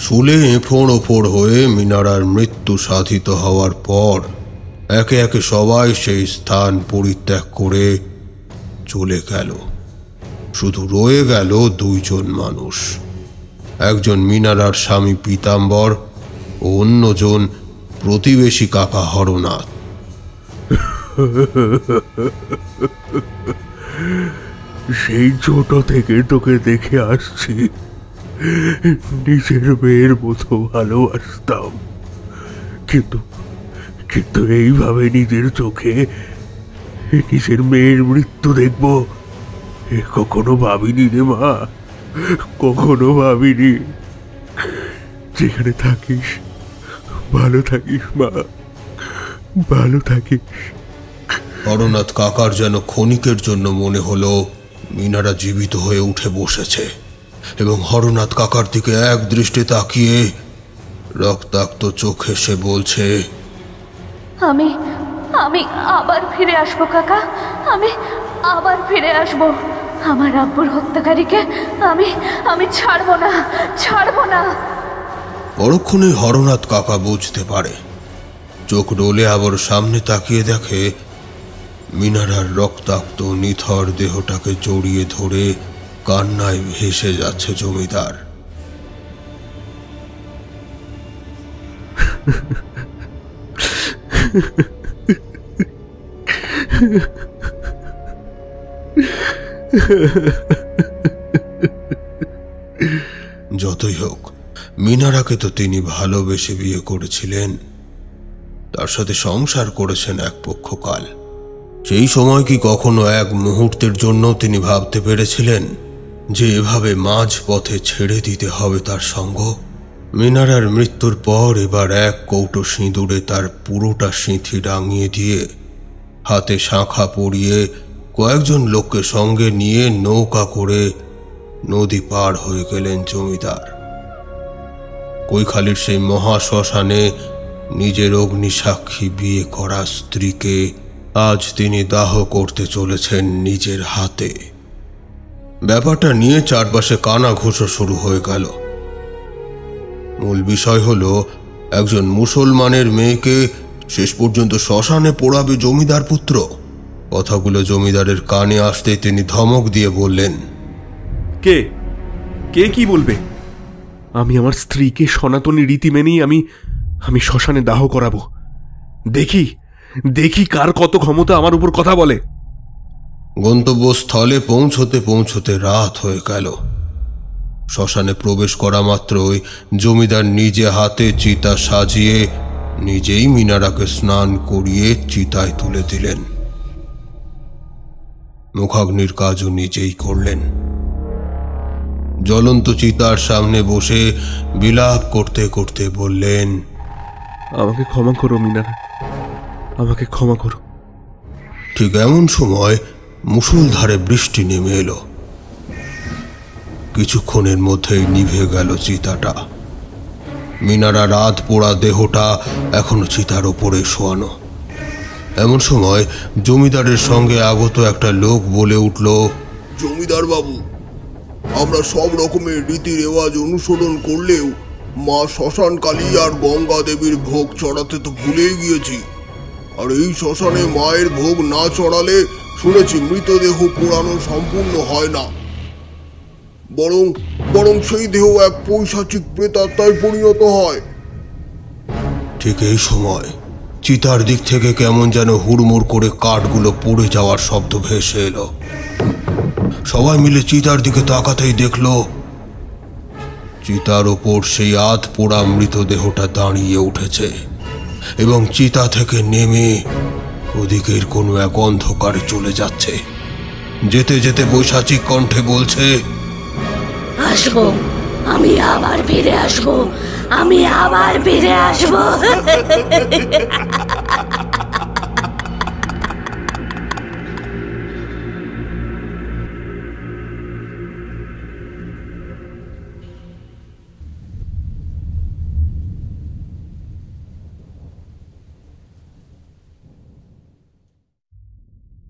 শুলে এঁফোড় ওফোড় হয়ে মিনারার মৃত্যু সাধিত হওয়ার পর একে একে সবাই সেই স্থান পরিত্যাগ করে চলে গেল। শুধু রয়ে গেল দুইজন মানুষ, একজন মিনারার স্বামী পীতাম্বর ও অন্যজন প্রতিবেশী কাকা হরনাথ। সেই ছোট থেকে তোকে দেখে আসছি, নিজের মেয়ের মতো ভালোবাসতাম, কিন্তু এইভাবে নিজের চোখে নিজের মেয়ের মৃত্যু দেখব কখনো ভাবিনি রে মা, কখনো ভাবিনি। যেখানে থাকিস ভালো থাকিস মা, ভালো থাকিস। হরনাথ কাকার যেন ক্ষণিকের জন্য মনে হলো মিনারা জীবিত হয়ে উঠে বসেছে এবং হরনাথ কাকার দিকে এক দৃষ্টে তাকিয়ে রক্তাক্ত চোখে সে বলছে, আমি আবার ফিরে আসবো কাকা, আমি আবার ফিরে আসবো। আমার আব্বুর হত্যাকারীকে আমি আমি ছাড়বো না, ছাড়বো না। পরক্ষণে হরনাথ কাকা বুঝতে পারে, চোখ ডোলে আবার সামনে তাকিয়ে দেখে মিনারার রক্তাক্ত নিথর দেহটাকে জড়িয়ে ধরে কান্নায় ভেসে যাচ্ছে জমিদার। যতই হোক, মিনারাকে তো তিনি ভালোবেসে বিয়ে করেছিলেন, তার সাথে সংসার করেছেন এক পক্ষকাল। সেই সময় কি কখনো এক মুহূর্তের জন্য তিনি ভাবতে পেরেছিলেন যে এভাবে মাঝ পথে ছেড়ে দিতে হবে তার সঙ্গ? মিনারার মৃত্যুর পর এবার এক কৌটো সিঁদুরে তার পুরোটা সিঁথি রাঙিয়ে দিয়ে হাতে শাঁখা পরিয়ে কয়েকজন লোককে সঙ্গে নিয়ে নৌকা করে নদী পার হয়ে গেলেন জমিদার। কৈখালির সেই মহা শ্মশানে নিজের অগ্নিসাক্ষী বিয়ে করা স্ত্রীকে আজ তিনি দাহ করতে চলেছেন নিজের হাতে। ব্যাপারটা নিয়ে চারপাশে কানাঘুষো শুরু হয়ে গেল। মূল বিষয় হলো, একজন মুসলমানের মেয়েকে শেষ পর্যন্ত শ্মশানে পোড়াবে জমিদার পুত্র। কথাগুলো জমিদারের কানে আসতে তিনি ধমক দিয়ে বললেন, কে কে কি বলবে? আমি আমার স্ত্রীকে সনাতনী রীতি মেনেই আমি শ্মশানে দাহ করাবো। দেখি দেখি কার কত ক্ষমতা আমার উপর কথা বলে। গন্তব্যস্থলে পৌঁছতে পৌঁছতে রাত হয়ে গেল। শ্মশানে প্রবেশ করা মাত্রই জমিদার নিজে হাতে চিতা সাজিয়ে নিজেই মিনারাকে স্নান করিয়ে চিতায় তুলে দিলেন। মুখাগ্নির কাজও নিজেই করলেন। জ্বলন্ত চিতার সামনে বসে বিলাপ করতে করতে বললেন, আমাকে ক্ষমা করো মিনারা, আমাকে ক্ষমা করো। ঠিক এমন সময় মুষলধারে বৃষ্টি নেমে এলো। কিছুক্ষণের মধ্যেই নিভে গেল চিতাটা। মিনারা রাত পোড়া দেহটা এখনো চিতার ওপরে শোয়ানো। এমন সময় জমিদারের সঙ্গে আগত একটা লোক বলে উঠল, জমিদার বাবু, আমরা সব রকমের রীতি রেওয়াজ অনুসরণ করলেও মা শ্মশান কালী আর গঙ্গা দেবীর ভোগ চড়াতে তো ভুলেই গিয়েছি। আর এই শ্মশানে মায়ের ভোগ না চড়ালে শুনেছি মৃতদেহ পোড়ানো সম্পূর্ণ হয় না, বরং সেই দেহ এক পৈশাচিক প্রেতাত্মায় পরিণত হয়। ঠিক এই সময় চিতার দিক থেকে কেমন যেন হুড়মুড় করে কাঠগুলো পড়ে যাওয়ার শব্দ ভেসে এলো। সবাই মিলে চিতার দিকে তাকাতেই দেখল চিতার ওপর সেই আধ পোড়া মৃতদেহটা দাঁড়িয়ে উঠেছে এবং চিতা থেকে নেমে ওদিকের কোনো এক অন্ধকারে চলে যাচ্ছে। যেতে যেতে বৈশাচিক কণ্ঠে বলছে, আসবো, আমি আবার ফিরে আসবো, আমি আবার ফিরে আসবো।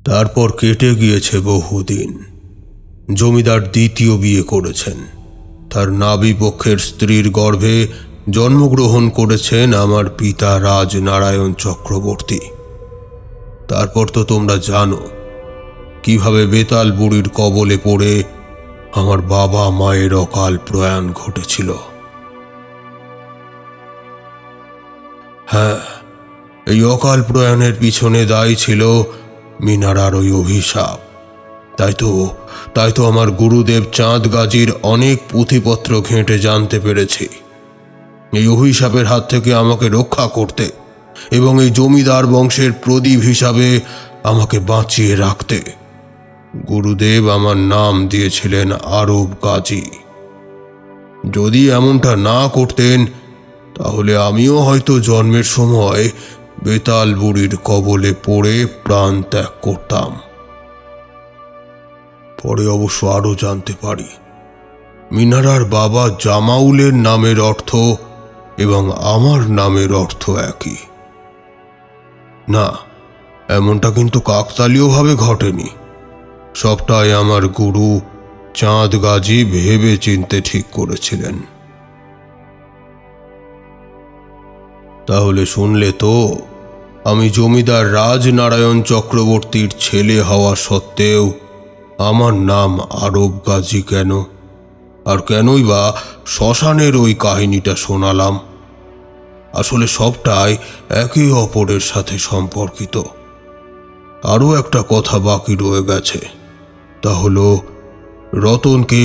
তারপর কেটে গিয়েছে বহুদিন। জমিদার দ্বিতীয় বিয়ে করেছেন। তার নাবি পক্ষের স্ত্রীর গর্ভে জন্মগ্রহণ করেছেন আমার পিতা রাজনারায়ণ চক্রবর্তী। তারপর তো তোমরা জানো কিভাবে বেতাল বুড়ির কবলে পড়ে আমার বাবা মায়ের অকাল প্রয়াণ ঘটেছিল। হ্যাঁ, এই অকাল প্রয়াণের পিছনে দায়ী ছিল মিনারার ওই অভিশাপ। তাই তো আমার গুরুদেব চাঁদ গাজীর অনেক পুঁথিপত্র ঘেঁটে জানতে পেরেছি এই অভিশাপের হাত থেকে আমাকে রক্ষা করতে এবং এই জমিদার বংশের প্রদীপ হিসাবে আমাকে বাঁচিয়ে রাখতে গুরুদেব আমার নাম দিয়েছিলেন আরব গাজী। যদি এমনটা না করতেন তাহলে আমিও হয়তো জন্মের সময় বেতাল বুড়ির কবলে পড়ে প্রাণ ত্যাগ করতাম। পরে অবশ্য আরো জানতে পারি মিনারার বাবা জামাউলের নামের অর্থ এবং আমার নামের অর্থ একই। না, এমনটা কিন্তু কাকতালীয়ভাবে ঘটেনি। সবটাই আমার গুরু চাঁদ গাজী ভেবে চিনতে ঠিক করেছিলেন। তাহলে শুনলে তো, আমি জমিদার রাজনারায়ণ চক্রবর্তীর ছেলে হওয়া সত্ত্বেও আমার নাম আরব গাজী কেন, আর কেনই বা শ্মশানের ওই কাহিনীটা শোনালাম। আসলে সবটাই একে অপরের সাথে সম্পর্কিত। আরও একটা কথা বাকি রয়ে গেছে, তা হলো রতনকে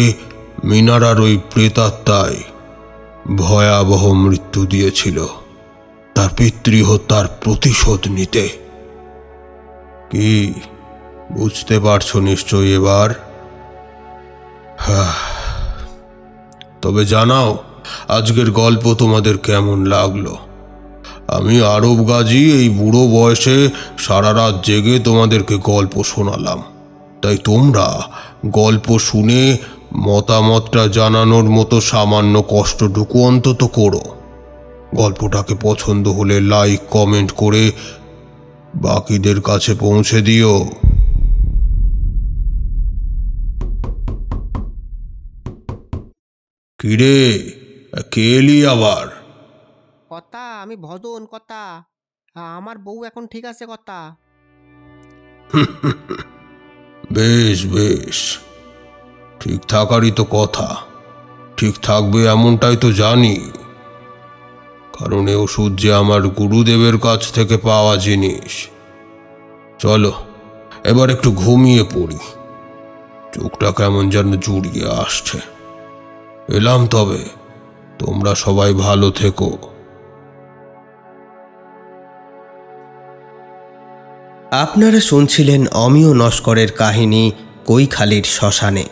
মিনারার ওই প্রেতাত্মায় ভয়াবহ মৃত্যু দিয়েছিল তার পিতৃহত্যার প্রতিশোধ নিতে। কি বুঝতে পারছো নিশ্চয়ই এবার? তবে জানাও আজকের গল্প তোমাদের কেমন লাগলো। আমি আরব গাজী এই বুড়ো বয়সে সারা রাত জেগে তোমাদেরকে গল্প শোনালাম, তাই তোমরা গল্প শুনে মতামতটা জানানোর মতো সামান্য কষ্টটুকু অন্তত করো। গল্পটাকে পছন্দ হলে লাইক কমেন্ট করে বাকিদের কাছে পৌঁছে দিও। কিরে, কে এলি আবার? কথা আমি ভজন কথা, আমার বউ এখন ঠিক আছে কথা। বেশ বেশ, ঠিক থাকারই তো কথা। ঠিক থাকবে এমনটাই তো জানি, কারণ এ ওষুধ যে আমার গুরুদেবের কাছ থেকে পাওয়া জিনিস। চলো এবার একটু ঘুমিয়ে পড়ি, চোখটা কেমন যেন জুড়িয়ে আসছে। এলাম তবে, তোমরা সবাই ভালো থেকো। আপনারা শুনছিলেন অমিয় নস্করের কাহিনী কৈখালির শ্মশানে।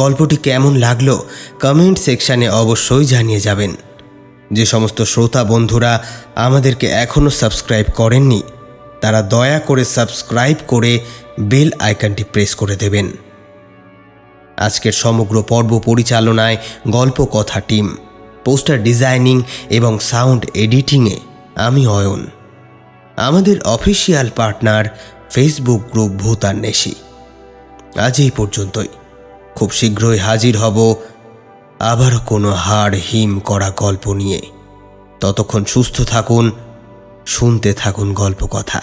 গল্পটি কেমন লাগলো কমেন্ট সেকশানে অবশ্যই জানিয়ে যাবেন। যে সমস্ত শ্রোতা বন্ধুরা আমাদেরকে এখনও সাবস্ক্রাইব করেননি, তারা দয়া করে সাবস্ক্রাইব করে বেল আইকনটি প্রেস করে দেবেন। আজকের সমগ্র পর্ব পরিচালনায় গল্প কথা টিম, পোস্টার ডিজাইনিং এবং সাউন্ড এডিটিংয়ে আমি অয়ন। আমাদের অফিসিয়াল পার্টনার ফেসবুক গ্রুপ ভূতান নেশি। আজ এই পর্যন্তই। খুব শীঘ্রই হাজির হব আবারও কোনো হাড় হিম করা গল্প নিয়ে। ততক্ষণ সুস্থ থাকুন, শুনতে থাকুন গল্প কথা।